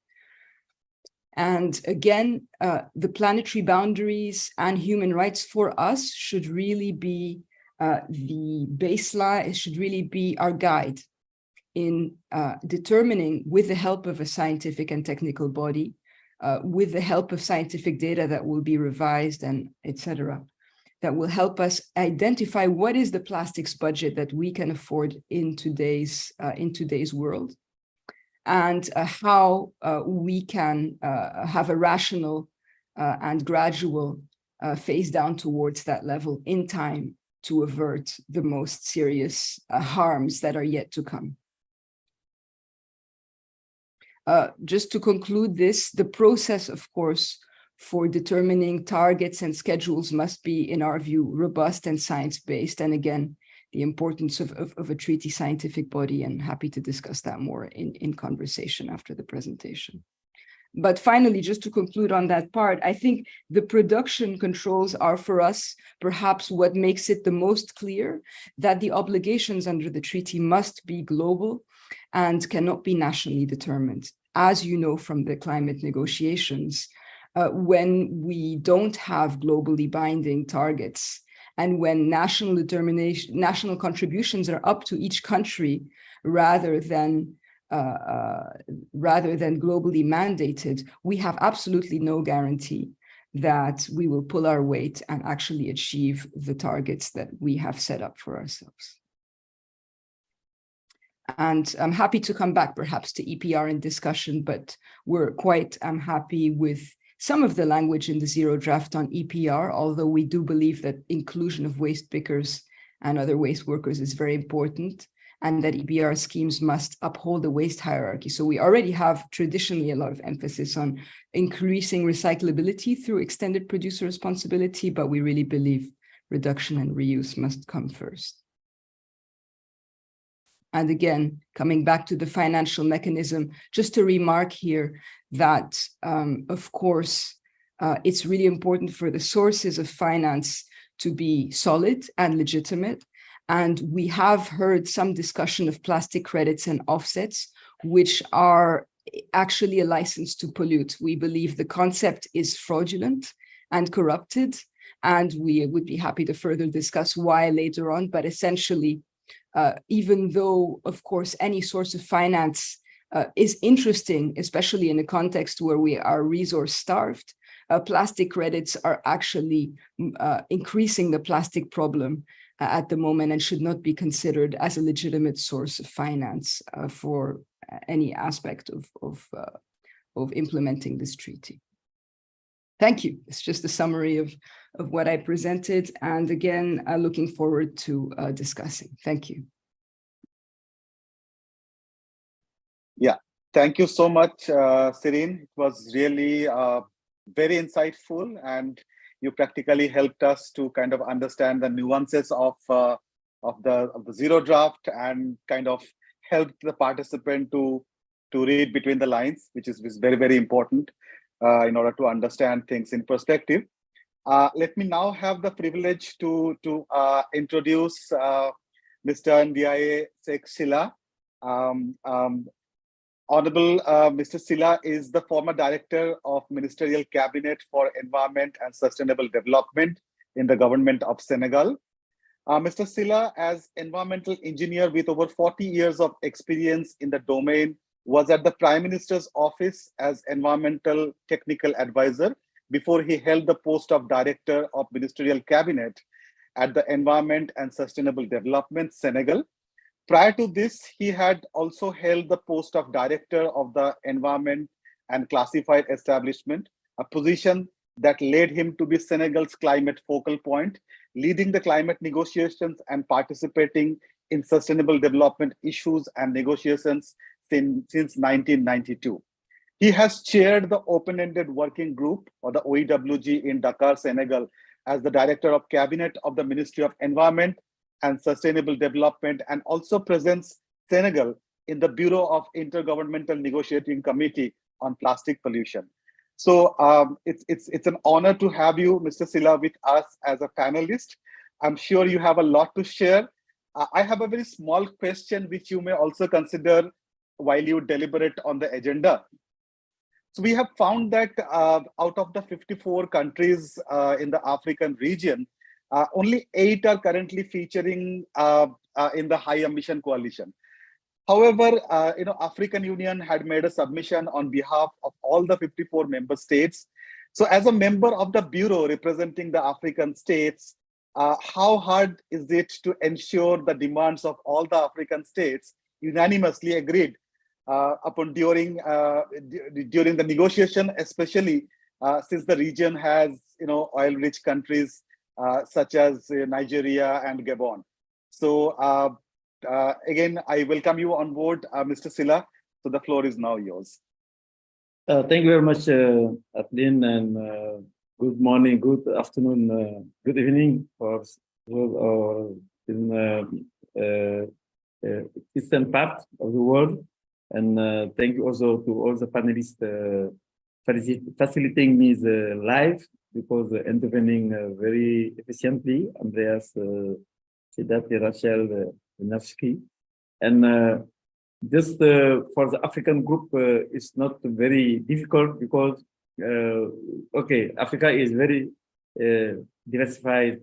[SPEAKER 4] And again, the planetary boundaries and human rights for us should really be the baseline. It should really be our guide in determining, with the help of a scientific and technical body, with the help of scientific data that will be revised and etc., that will help us identify what is the plastics budget that we can afford in today's world, and how we can have a rational and gradual phase down towards that level in time to avert the most serious harms that are yet to come. Just to conclude this, the process, of course, for determining targets and schedules must be, in our view, robust and science-based. And again, the importance of a treaty scientific body, and happy to discuss that more in conversation after the presentation. But finally, just to conclude on that part, I think the production controls are for us perhaps what makes it the most clear that the obligations under the treaty must be global and cannot be nationally determined. As you know from the climate negotiations, when we don't have globally binding targets, and when national contributions are up to each country rather than globally mandated, we have absolutely no guarantee that we will pull our weight and actually achieve the targets that we have set up for ourselves. And I'm happy to come back perhaps to EPR in discussion, but we're quite happy with some of the language in the zero draft on EPR, although we do believe that inclusion of waste pickers and other waste workers is very important, and that EPR schemes must uphold the waste hierarchy. So we already have traditionally a lot of emphasis on increasing recyclability through extended producer responsibility, but we really believe reduction and reuse must come first. And again, coming back to the financial mechanism, just to remark here that, of course, it's really important for the sources of finance to be solid and legitimate. And we have heard some discussion of plastic credits and offsets, which are actually a license to pollute. We believe the concept is fraudulent and corrupted, And we would be happy to further discuss why later on. But essentially, even though, of course, any source of finance is interesting, especially in a context where we are resource starved, plastic credits are actually increasing the plastic problem at the moment and should not be considered as a legitimate source of finance for any aspect of implementing this treaty. Thank you. It's just a summary of what I presented. And again, looking forward to discussing. Thank you.
[SPEAKER 2] Yeah, thank you so much, Serene. It was really very insightful, and you practically helped us to kind of understand the nuances of the zero draft and kind of helped the participant to read between the lines, which is very, very important in order to understand things in perspective. Let me now have the privilege to introduce Mr. Ndiaye Sheikh Sila. Honorable Mr. Sila is the former Director of Ministerial Cabinet for Environment and Sustainable Development in the government of Senegal. Mr. Sila, as environmental engineer with over 40 years of experience in the domain, was at the Prime Minister's office as environmental technical advisor before he held the post of Director of Ministerial Cabinet at the Environment and Sustainable Development, Senegal. Prior to this, he had also held the post of Director of the Environment and Classified Establishment, a position that led him to be Senegal's climate focal point, leading the climate negotiations and participating in sustainable development issues and negotiations since 1992. He has chaired the Open-Ended Working Group, or the OEWG, in Dakar, Senegal, as the Director of Cabinet of the Ministry of Environment and Sustainable Development, and also presents Senegal in the Bureau of Intergovernmental Negotiating Committee on Plastic Pollution. So it's an honor to have you, Mr. Sila, with us as a panelist. I'm sure you have a lot to share. I have a very small question which you may also consider while you deliberate on the agenda. So we have found that out of the 54 countries in the African region, only 8 are currently featuring in the high emission coalition. However, African Union had made a submission on behalf of all the 54 member states. So as a member of the Bureau representing the African states, how hard is it to ensure the demands of all the African states unanimously agreed upon during the negotiation, especially since the region has oil-rich countries such as Nigeria and Gabon. So again, I welcome you on board, Mr. Sila. So the floor is now yours.
[SPEAKER 5] Thank you very much, Atlin, and good morning, good afternoon, good evening for in eastern part of the world. And thank you also to all the panelists facilitating me live, because intervening very efficiently, Andreas, Sedat, Rachel, Nafsky. And just for the African group, it's not very difficult because, okay, Africa is very diversified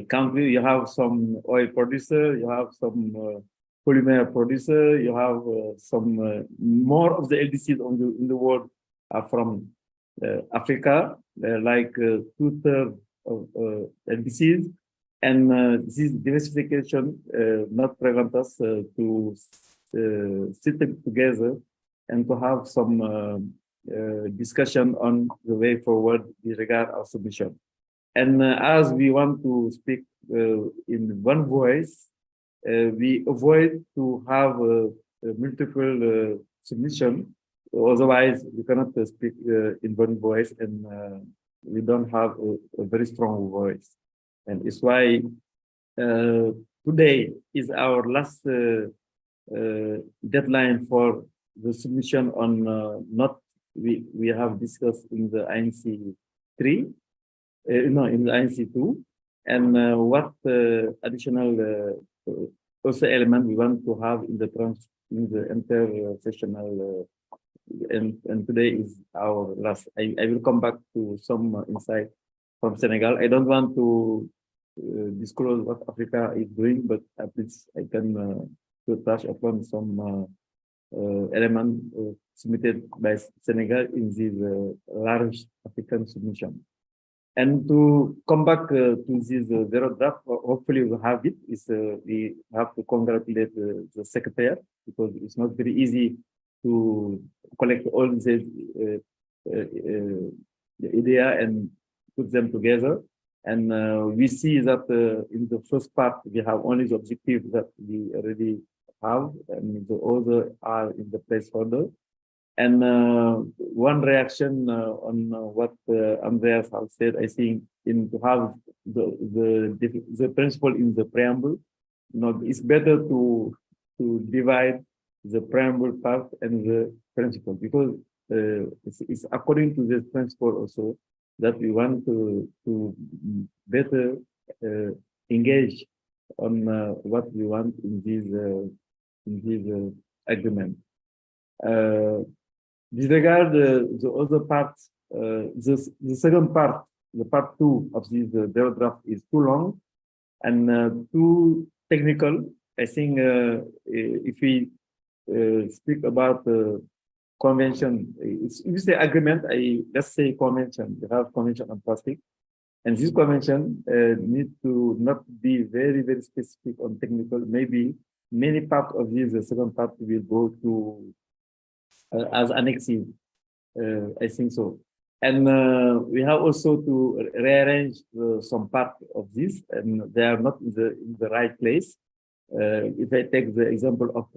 [SPEAKER 5] country. You have some oil producer, you have some polymer producer, you have some more of the LDCs in the world are from Africa, like 2/3 of LDCs. And this diversification not prevent us to sit together and to have some discussion on the way forward with regard our submission. And as we want to speak in one voice, we avoid to have multiple submission. Otherwise, we cannot speak in one voice, and we don't have a very strong voice. And it's why today is our last deadline for the submission on not we have discussed in the INC 3, no, in the INC 2, and what additional also element we want to have in the inter-sessional, and today is our last. I will come back to some insight from Senegal. I don't want to disclose what Africa is doing, but at least I can touch upon some element submitted by Senegal in this large African submission. And to come back to this zero draft, hopefully we have it. We have to congratulate the secretary, because it's not very easy to collect all the idea and put them together. And we see that in the first part, we have only the objective that we already have, and the other are in the placeholder. And one reaction on what Andreas has said, I think, in to have the principle in the preamble, it's better to divide the preamble part and the principle, because it's according to this principle also that we want to better engage on what we want in this agreement. Disregard the other parts. The second part, the part 2 of this zero draft, is too long and too technical. I think if we speak about convention, if you say agreement, let's say convention. We have convention on plastic, and this convention needs to not be very, very specific on technical. Maybe many parts of this second part will go to as annexes. I think so. And we have also to rearrange some part of this, and they are not in the right place. If I take the example of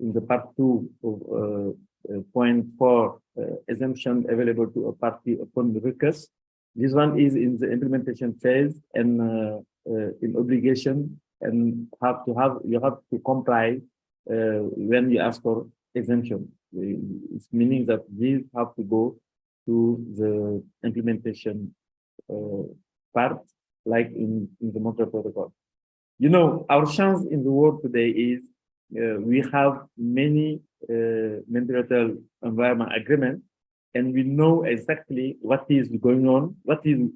[SPEAKER 5] in the part 2 of point 4, exemption available to a party upon the request. This one is in the implementation phase and in obligation, and you have to comply when you ask for exemption. It's meaning that these have to go to the implementation part, like in the Montreal Protocol. You know, our chance in the world today is we have many multilateral environment agreements, and we know exactly what is going on, what is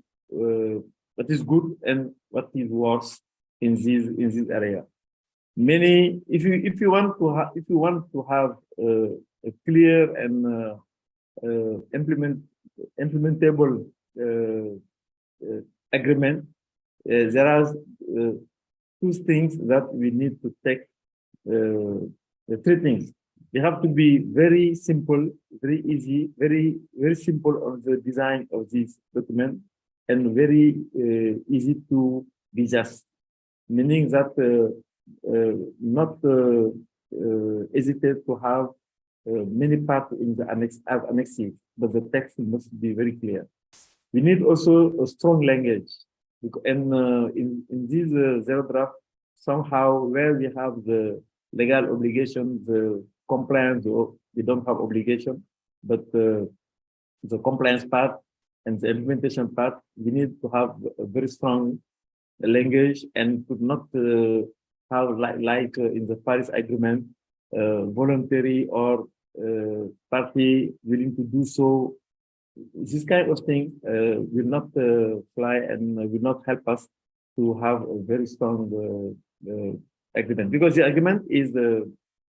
[SPEAKER 5] good and what is worse in this area. Many, if you want to have a clear and implementable agreement, there are two things that we need to take. Three things. We have to be very simple, very easy, very simple on the design of this document, and very easy to be just. Meaning that not hesitate to have many parts in the annexes, but the text must be very clear. We need also a strong language, and in this zero draft, somehow where we have the legal obligation, the compliance, we don't have obligation, but the compliance part and the implementation part, we need to have a very strong language, and could not have like in the Paris Agreement, voluntary or party willing to do so. This kind of thing will not fly and will not help us to have a very strong agreement, because the agreement is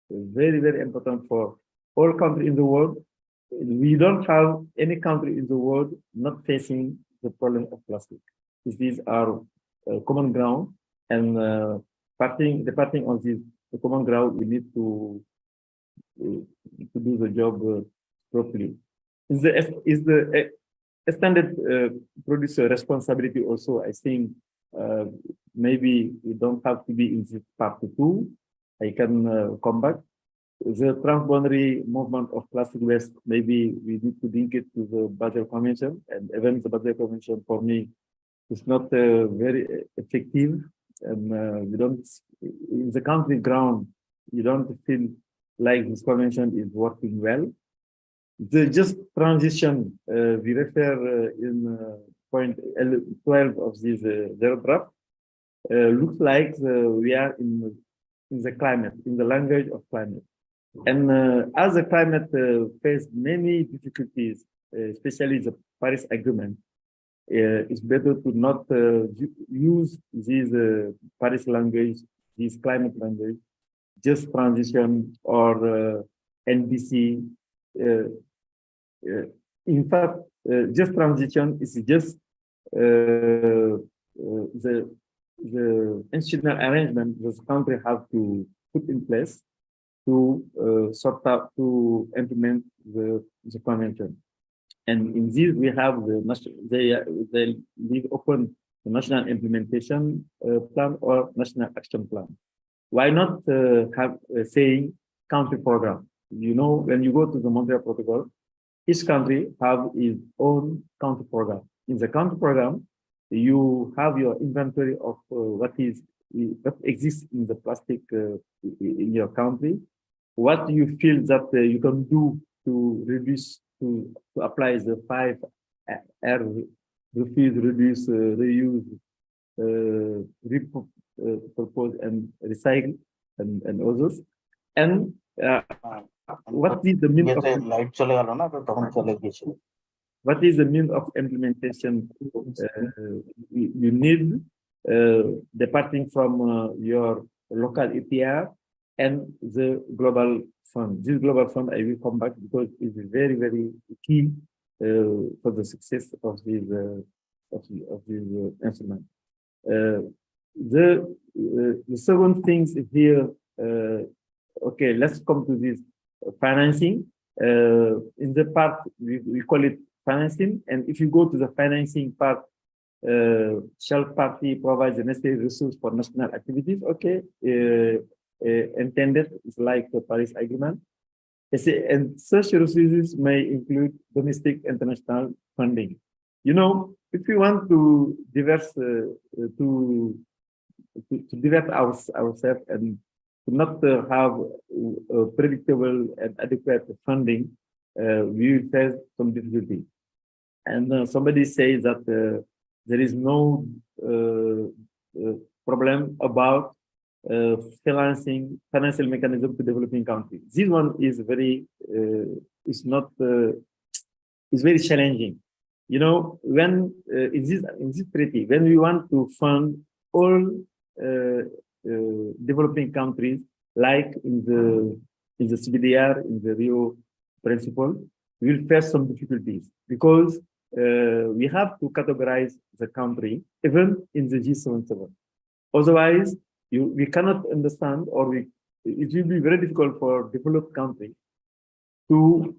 [SPEAKER 5] very, very important for all countries in the world. We don't have any country in the world not facing the problem of plastic. This is our common ground, and departing on this common ground, we need to do the job properly. Is the extended producer responsibility also? I think maybe we don't have to be in this part 2. I can come back. The transboundary movement of plastic waste, maybe we need to link it to the Basel Convention, and even the Basel Convention for me is not very effective, and we don't, in the country ground, you don't feel like this convention is working well. The just transition we refer in point 12 of this zero draft looks like we are in the climate, in the language of climate. And as the climate faced many difficulties, especially the Paris Agreement, it's better to not use this Paris language, this climate language, just transition or NDC. In fact, just transition is just the institutional arrangement this country have to put in place to sort out to implement the convention. And in this, we have they leave open the national implementation plan or national action plan. Why not have saying country program? You know, when you go to the Montreal Protocol, each country have its own country program. In the country program, you have your inventory of what exists in the plastic in your country. What you feel that you can do to reduce to apply the 5 R: refuse, reduce, reuse, repurpose, and recycle, and others. And what is the mean of implementation you need departing from your local EPR and the global fund. This global fund, I will come back because it's very, very key for the success of this instrument. The second thing is here. Okay, let's come to this financing. In the part we call it financing, and if you go to the financing part, shall party provides the necessary resource for national activities. Okay, intended is like the Paris Agreement. And such resources may include domestic, international funding. You know, if we want to divert ourselves and to not have predictable and adequate funding, we will face some difficulty. And somebody says that there is no problem about financial mechanism to developing countries. This one is very is very challenging. You know, when in this treaty, when we want to fund all developing countries, like in the CBDR, in the Rio Principle, we will face some difficulties because we have to categorize the country even in the G77. Otherwise, we cannot understand, or it will be very difficult for developed countries to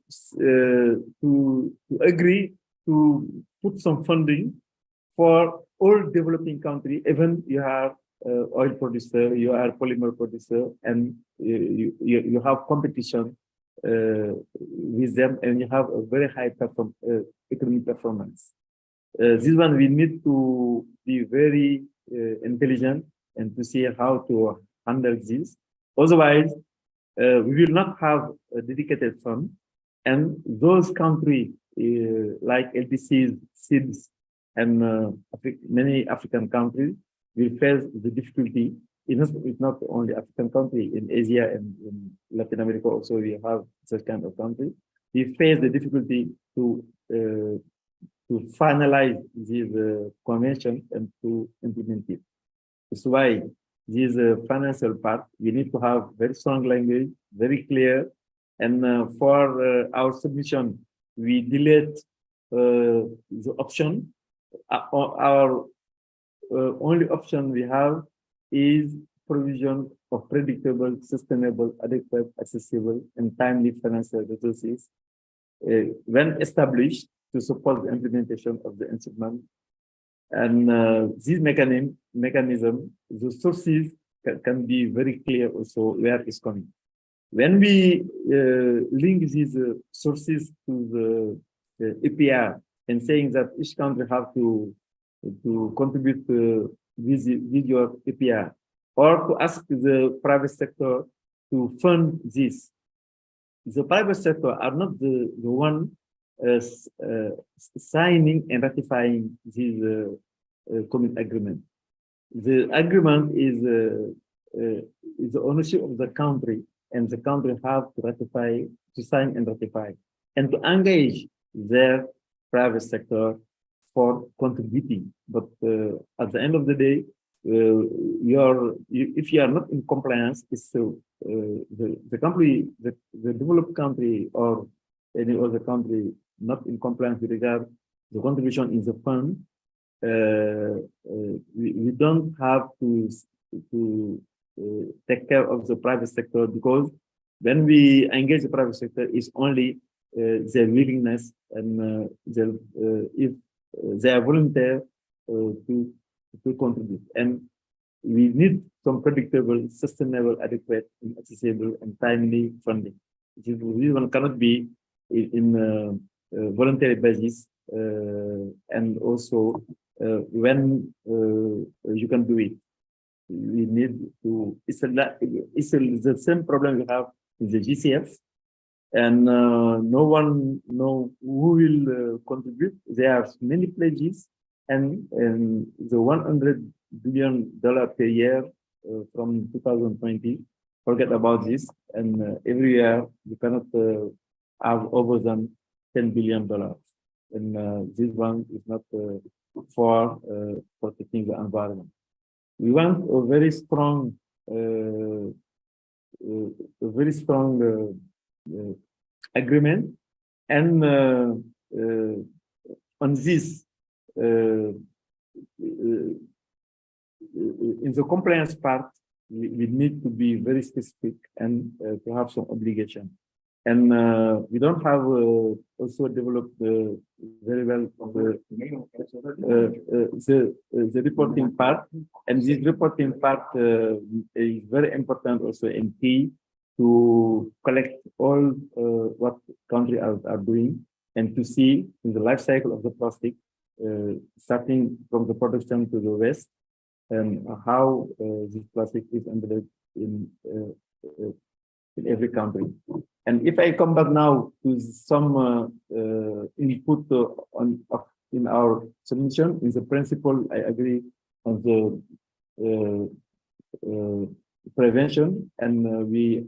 [SPEAKER 5] agree to put some funding for all developing countries. Even you have oil producer, you are polymer producer, and you have competition with them, and you have a very high economic performance. This one we need to be very intelligent and to see how to handle this. Otherwise, we will not have a dedicated fund, and those countries like LDCs, SIDS, and many African countries will face the difficulty. It's not only African country, in Asia and in Latin America also we have such kind of country. We face the difficulty to finalize this convention and to implement it. That's why this financial part, we need to have very strong language, very clear. And for our submission, we delete the option. Our only option we have is provision of predictable, sustainable, adequate, accessible, and timely financial resources when established to support the implementation of the instrument. And this mechanism, the sources can be very clear also where it's coming. When we link these sources to the EPR and saying that each country have to contribute with your EPR, or to ask the private sector to fund this, the private sector are not the one signing and ratifying this common agreement. The agreement is the ownership of the country, and the country have to ratify, to sign and ratify, and to engage their private sector for contributing. But at the end of the day, if you are not in compliance, it's the country, the developed country or any other country not in compliance with regard the contribution in the fund. We don't have to take care of the private sector, because when we engage the private sector, it's only their willingness and if they are volunteer to contribute. And we need some predictable, sustainable, adequate, and accessible, and timely funding. This one cannot be in a voluntary basis, and also when you can do it. We need to. It's the same problem we have with the GCF, and no one know who will contribute. There are many pledges, and the $100 billion per year from 2020. Forget about this, and every year you cannot have over than $10 billion, and this one is not for protecting the environment. We want a very strong, agreement, and on this, in the compliance part, we need to be very specific and to have some obligation. And we don't have also developed very well the reporting part. And this reporting part is very important also in key to collect all what countries are doing, and to see in the life cycle of the plastic, starting from the production to the waste, and how this plastic is embedded in every country. And if I come back now to some input in our submission, in the principle, I agree on the prevention, and we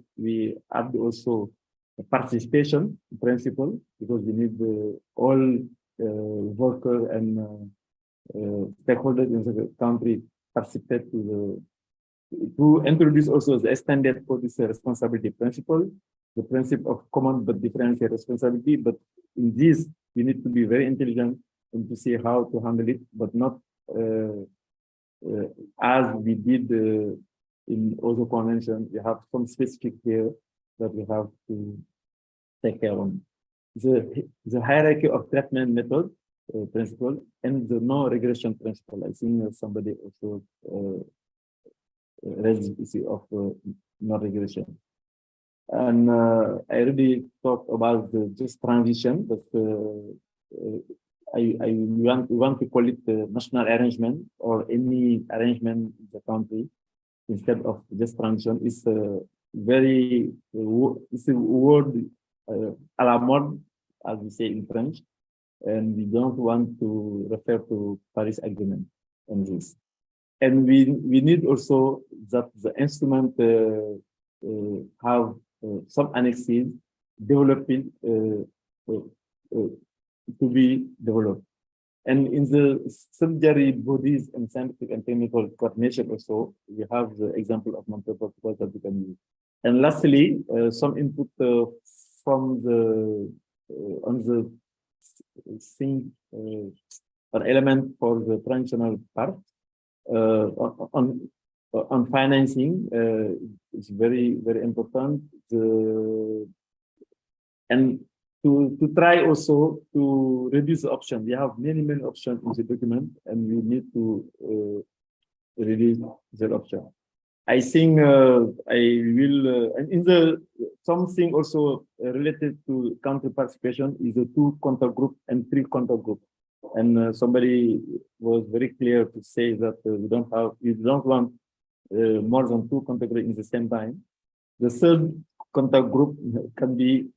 [SPEAKER 5] add also a participation principle, because we need all workers and stakeholders in the country participate to introduce also the extended producer responsibility principle, the principle of common but differential responsibility. But in this, we need to be very intelligent and to see how to handle it, but not as we did in other convention. We have some specific here that we have to take care of. The hierarchy of treatment method principle and the no regression principle. I think somebody also raised the issue of no regression. And I already talked about the just transition, but we want to call it national arrangement or any arrangement in the country instead of just transition. It's a very it's a word à la mode, as we say in French, and we don't want to refer to Paris Agreement on this. And we need also that the instrument have some annexes developing to be developed. And in the subsidiary bodies and scientific and technical coordination also, we have the example of non-paper protocols that we can use. And lastly, some input from the on the thing an element for the transitional part on financing is very important. And to try also to reduce the option. We have many options in the document, and we need to reduce the option. I think I will and in the something also related to country participation is a 2 contact group and 3 contact group. And somebody was very clear to say that we don't want more than 2 contact groups in the same time. The 3rd contact group can be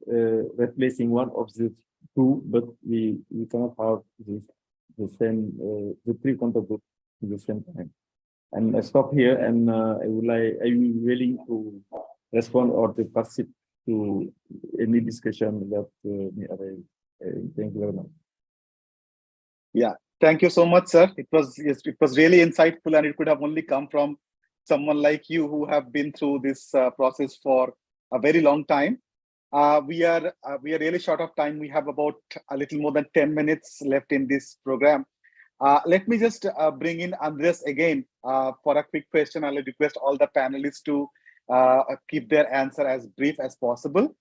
[SPEAKER 5] replacing one of the 2, but we cannot have the 3 contact groups in the same time. And I stop here, and I will willing to respond or to participate to any discussion that may arise. Thank you very much.
[SPEAKER 1] Yeah,
[SPEAKER 6] Thank you so much, sir. It was really insightful, and it could have only come from someone like you who have been through this process for a very long time. We are really short of time. We have about a little more than 10 minutes left in this program. Let me just bring in Andres again for a quick question. I'll request all the panelists to keep their answer as brief as possible.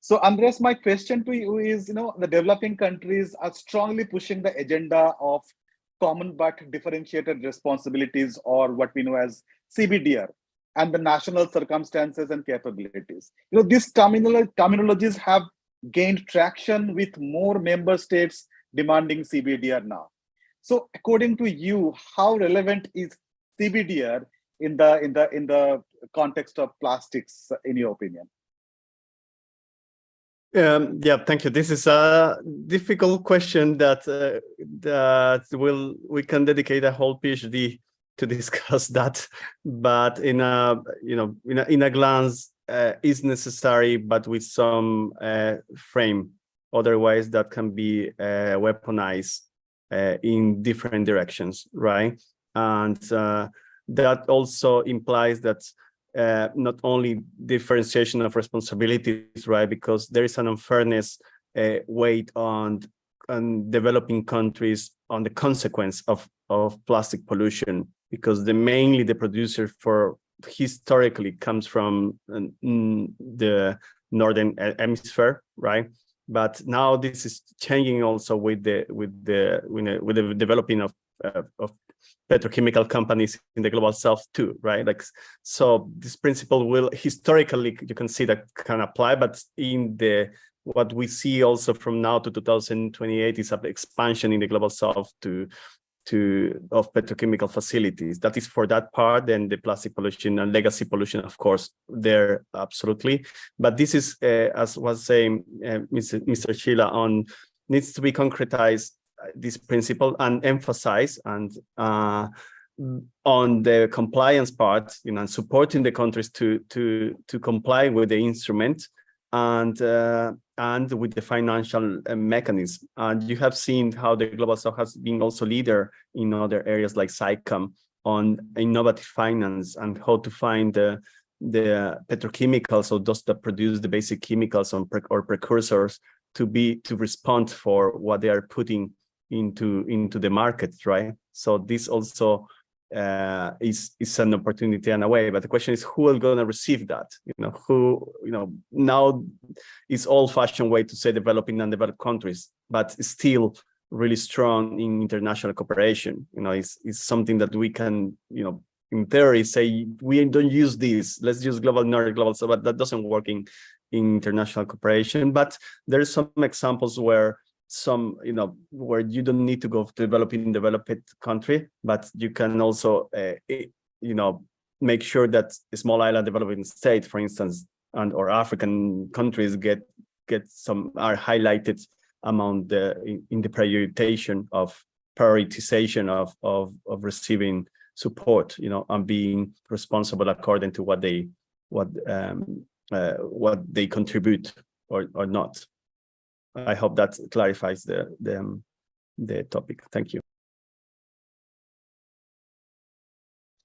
[SPEAKER 6] So Andres, my question to you is, the developing countries are strongly pushing the agenda of common but differentiated responsibilities, or what we know as CBDR, and the national circumstances and capabilities. These terminologies have gained traction with more member states demanding CBDR now. So according to you, how relevant is CBDR in the context of plastics, in your opinion?
[SPEAKER 1] Yeah, thank you. This is a difficult question that we can dedicate a whole PhD to discuss that. But in a glance, is necessary, but with some frame. Otherwise, that can be weaponized in different directions, right? And that also implies that not only differentiation of responsibilities, right? Because there is an unfairness weight on developing countries on the consequence of plastic pollution, because mainly the producer for historically comes from the northern hemisphere, right? But now this is changing also with the developing of petrochemical companies in the global south too, right? Like, so this principle will historically, you can see that can apply, but in what we see also from now to 2028 is an expansion in the global south of petrochemical facilities. That is for that part. Then the plastic pollution and legacy pollution, of course, there absolutely. But this is, as was saying Mr. Sheila, needs to be concretized, this principle, and emphasize and on the compliance part, and supporting the countries to comply with the instrument and with the financial mechanism. And you have seen how the Global South has been also leader in other areas like SciComm on innovative finance and how to find the petrochemicals, or those that produce the basic chemicals or precursors to respond for what they are putting into the market, right? So this also is an opportunity in a way, but the question is who is going to receive that? Now it's old-fashioned way to say developing and developed countries, but it's still really strong in international cooperation. It's something that we can, in theory, say we don't use this. Let's use global north, global south, but that doesn't work in international cooperation. But there's some examples where where you don't need to go to developed country, but you can also, make sure that a small island developing state, for instance, or African countries are highlighted among in the prioritization of receiving support, and being responsible according to what they contribute or not. I hope that clarifies the topic. Thank you.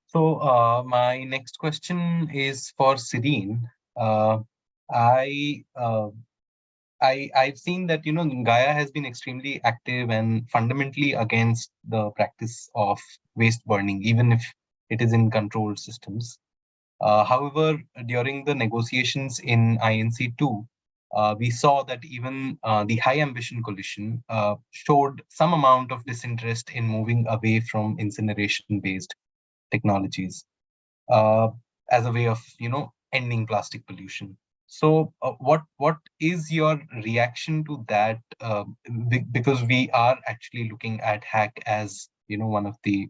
[SPEAKER 3] So my next question is for Sirine. I've seen that Gaia has been extremely active and fundamentally against the practice of waste burning, even if it is in controlled systems. However, during the negotiations in INC2, we saw that even the High Ambition Coalition showed some amount of disinterest in moving away from incineration-based technologies as a way of, ending plastic pollution. So what is your reaction to that? Because we are actually looking at HAC as, one of the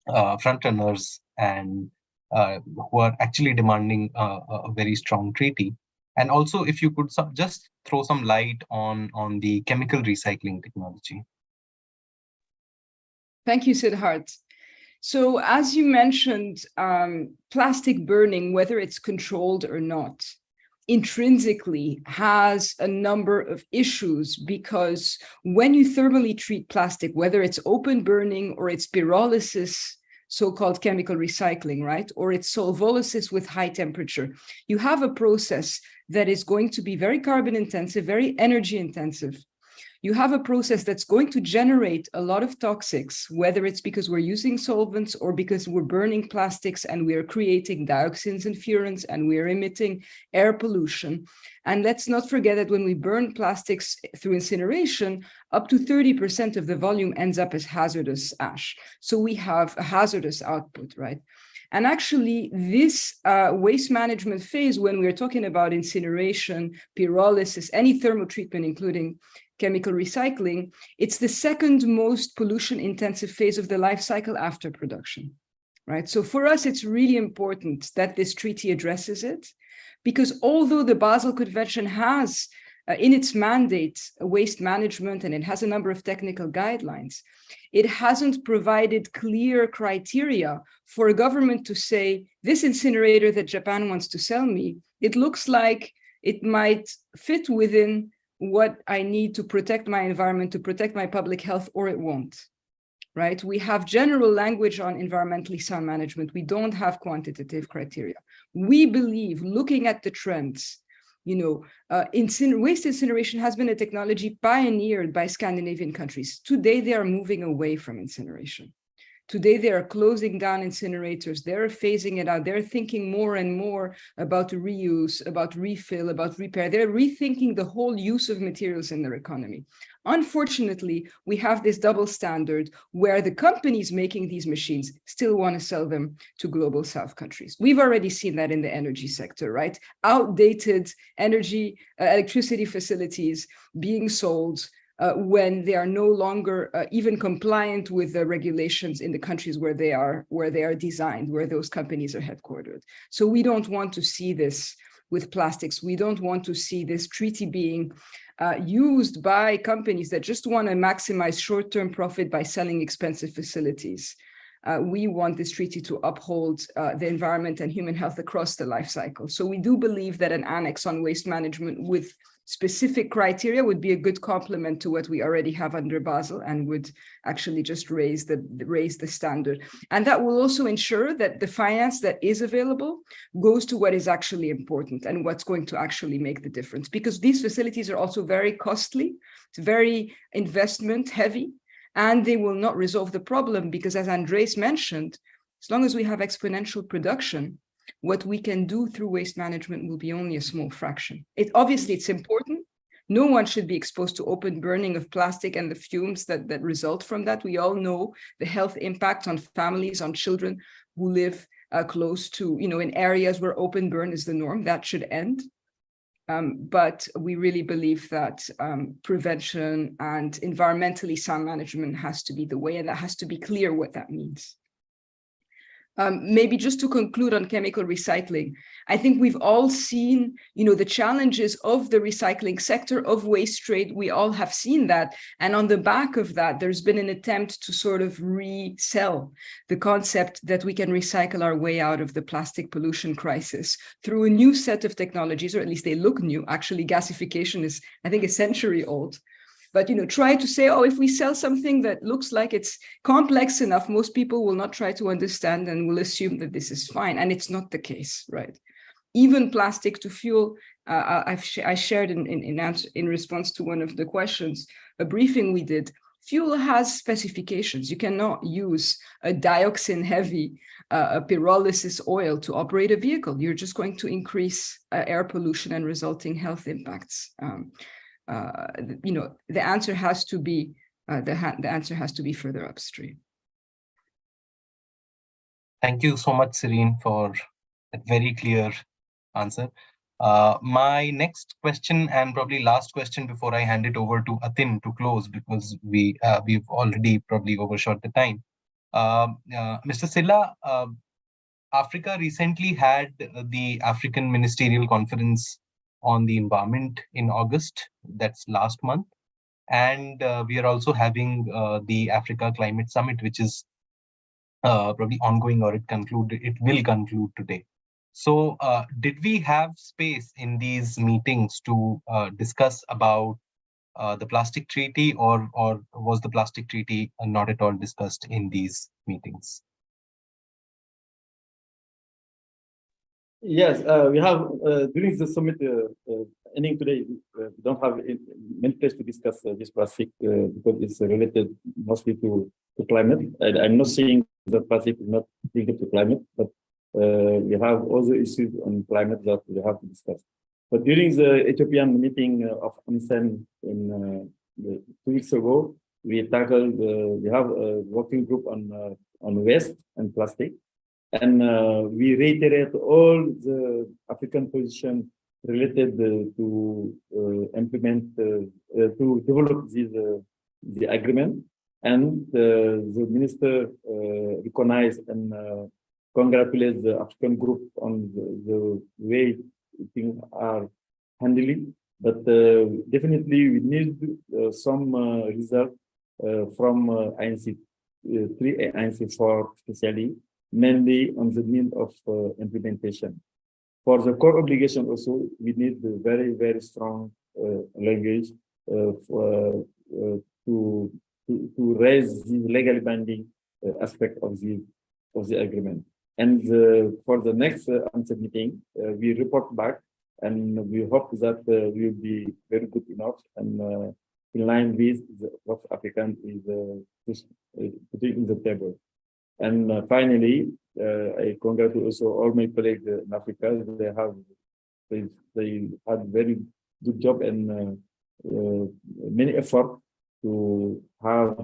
[SPEAKER 3] frontrunners and who are actually demanding a very strong treaty. And also, if you could just throw some light on the chemical recycling technology.
[SPEAKER 4] Thank you, Siddharth. So as you mentioned, plastic burning, whether it's controlled or not, intrinsically has a number of issues, because when you thermally treat plastic, whether it's open burning or it's pyrolysis, so-called chemical recycling, right, or it's solvolysis with high temperature, you have a process that is going to be very carbon intensive, very energy intensive. You have a process that's going to generate a lot of toxics, whether it's because we're using solvents or because we're burning plastics and we are creating dioxins and furans and we're emitting air pollution. And let's not forget that when we burn plastics through incineration, up to 30% of the volume ends up as hazardous ash. So we have a hazardous output, right? And actually, this waste management phase, when we're talking about incineration, pyrolysis, any thermal treatment, including chemical recycling, it's the second most pollution intensive phase of the life cycle after production, right? So for us, it's really important that this treaty addresses it, because although the Basel Convention has in its mandate waste management and it has a number of technical guidelines, it hasn't provided clear criteria for a government to say, this incinerator that Japan wants to sell me, it looks like it might fit within what I need to protect my environment, to protect my public health, or it won't, right? We have general language on environmentally sound management. We don't have quantitative criteria. We believe, looking at the trends, waste incineration has been a technology pioneered by Scandinavian countries. Today, they are moving away from incineration. Today, they are closing down incinerators. They're phasing it out. They're thinking more and more about reuse, about refill, about repair. They're rethinking the whole use of materials in their economy. Unfortunately, we have this double standard where the companies making these machines still want to sell them to global South countries. We've already seen that in the energy sector, right? Outdated electricity facilities being sold when they are no longer even compliant with the regulations in the countries where they are designed, where those companies are headquartered. So we don't want to see this with plastics. We don't want to see this treaty being used by companies that just want to maximize short-term profit by selling expensive facilities. We want this treaty to uphold the environment and human health across the life cycle. So we do believe that an annex on waste management with specific criteria would be a good complement to what we already have under Basel, and would actually just raise the standard. And that will also ensure that the finance that is available goes to what is actually important and what's going to actually make the difference. Because these facilities are also very costly, it's very investment heavy, and they will not resolve the problem, because as Andres mentioned, as long as we have exponential production, what we can do through waste management will be only a small fraction. Obviously, it's important. No one should be exposed to open burning of plastic and the fumes that result from that. We all know the health impact on families, on children who live close to, in areas where open burn is the norm. That should end. But we really believe that prevention and environmentally sound management has to be the way, and that has to be clear what that means. Maybe just to conclude on chemical recycling, I think we've all seen, the challenges of the recycling sector, of waste trade. We all have seen that. And on the back of that, there's been an attempt to sort of resell the concept that we can recycle our way out of the plastic pollution crisis through a new set of technologies, or at least they look new. Actually, gasification is, I think, a century old. But, try to say, if we sell something that looks like it's complex enough, most people will not try to understand and will assume that this is fine. And it's not the case, right? Even plastic to fuel, I shared in response to one of the questions, a briefing we did. Fuel has specifications. You cannot use a dioxin-heavy pyrolysis oil to operate a vehicle. You're just going to increase air pollution and resulting health impacts. The answer has to be the answer has to be further upstream.
[SPEAKER 3] Thank you so much, Serene, for a very clear answer. My next question, and probably last question before I hand it over to Atin to close, because we've already probably overshot the time. Mr. Silla, Africa recently had the African Ministerial Conference on the environment in August, that's last month. And we are also having the Africa Climate Summit, which is probably ongoing, or it will conclude today. So did we have space in these meetings to discuss about the plastic treaty, or was the plastic treaty not at all discussed in these meetings?
[SPEAKER 5] Yes, we have during the summit ending today. We don't have many places to discuss this plastic because it's related mostly to climate. I'm not saying that plastic is not linked to climate, but we have other issues on climate that we have to discuss. But during the Ethiopian meeting of UNICEF in 2 weeks ago, we tackled. We have a working group on waste and plastic. And we reiterate all the African position related to implement, to develop the agreement. And the minister recognized and congratulates the African group on the way things are handling. But definitely we need some result from INC 3 and INC 4 especially, mainly on the need of implementation. For the core obligation also, we need the very, very strong language to raise the legally binding aspect of the agreement. And for the next answer meeting, we report back, and we hope that we will be very good enough and in line with what African is putting in the table. And finally, I congratulate also all my colleagues in Africa. They had very good job and many effort to have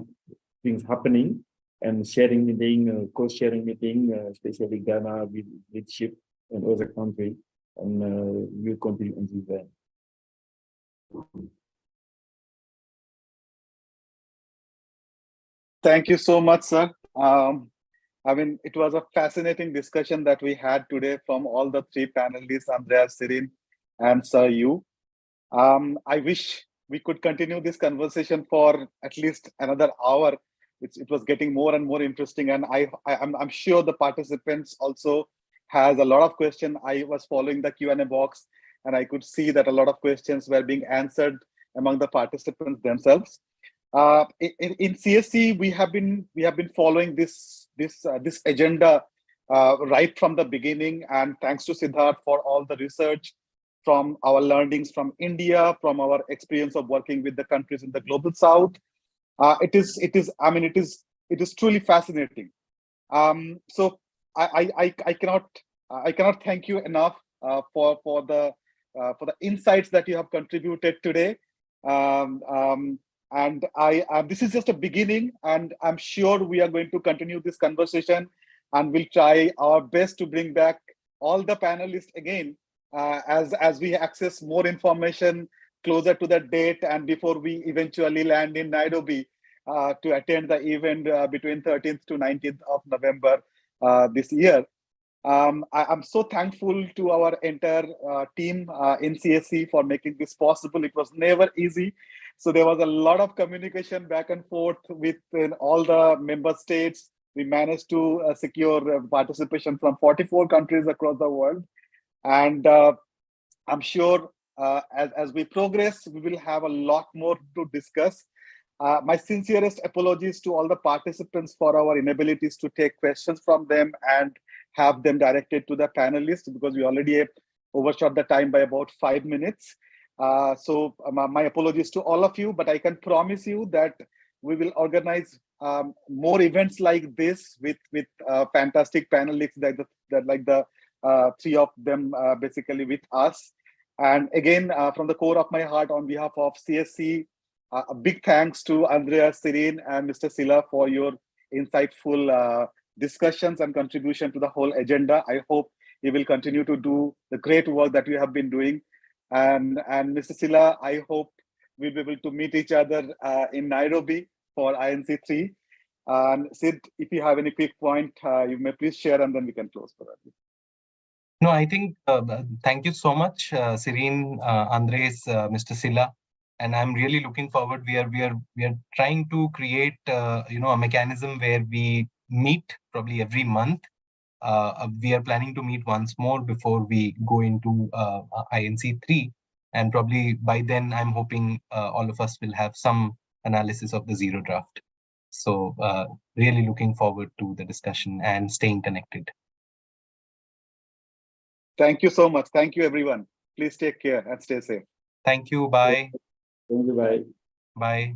[SPEAKER 5] things happening and sharing meeting, co-sharing meeting, especially Ghana with leadership and other countries, and we'll continue until then.
[SPEAKER 6] Thank you so much, sir. I mean, it was a fascinating discussion that we had today from all the three panelists, Andreas, Sirin, and Sir Yu. I wish we could continue this conversation for at least another hour. It was getting more and more interesting, and I'm sure the participants also has a lot of questions. I was following the Q&A box, and I could see that a lot of questions were being answered among the participants themselves. In CSE, we have been following this agenda right from the beginning, and thanks to Siddharth for all the research from our learnings from India, from our experience of working with the countries in the global south. It is truly fascinating. So I cannot thank you enough for the insights that you have contributed today. And this is just a beginning, and I'm sure we are going to continue this conversation, and we'll try our best to bring back all the panelists again as we access more information closer to the date and before we eventually land in Nairobi to attend the event between 13th to 19th of November this year. I'm so thankful to our entire team in CSE for making this possible. It was never easy. So there was a lot of communication back and forth within all the member states. We managed to secure participation from 44 countries across the world. And I'm sure as we progress, we will have a lot more to discuss. My sincerest apologies to all the participants for our inabilities to take questions from them and have them directed to the panelists, because we already overshot the time by about 5 minutes. So my apologies to all of you, but I can promise you that we will organize more events like this with fantastic panelists like the three of them basically with us. And again, from the core of my heart, on behalf of CSE, a big thanks to Andreas, Sirin, and Mr. Sila for your insightful discussions and contribution to the whole agenda. I hope you will continue to do the great work that you have been doing. And Mr. Sila, I hope we'll be able to meet each other in Nairobi for INC3. And Sid, if you have any quick point, you may please share, and then we can close for that.
[SPEAKER 3] No, I think, thank you so much, Sirin, Andres, Mr. Sila. And I'm really looking forward. We are trying to create, a mechanism where we meet probably every month we are planning to meet once more before we go into INC 3. And probably by then, I'm hoping all of us will have some analysis of the zero draft. So really looking forward to the discussion and staying connected.
[SPEAKER 6] Thank you so much. Thank you, everyone. Please take care and stay safe.
[SPEAKER 3] Thank you. Bye.
[SPEAKER 5] Thank you. Bye.
[SPEAKER 3] Bye.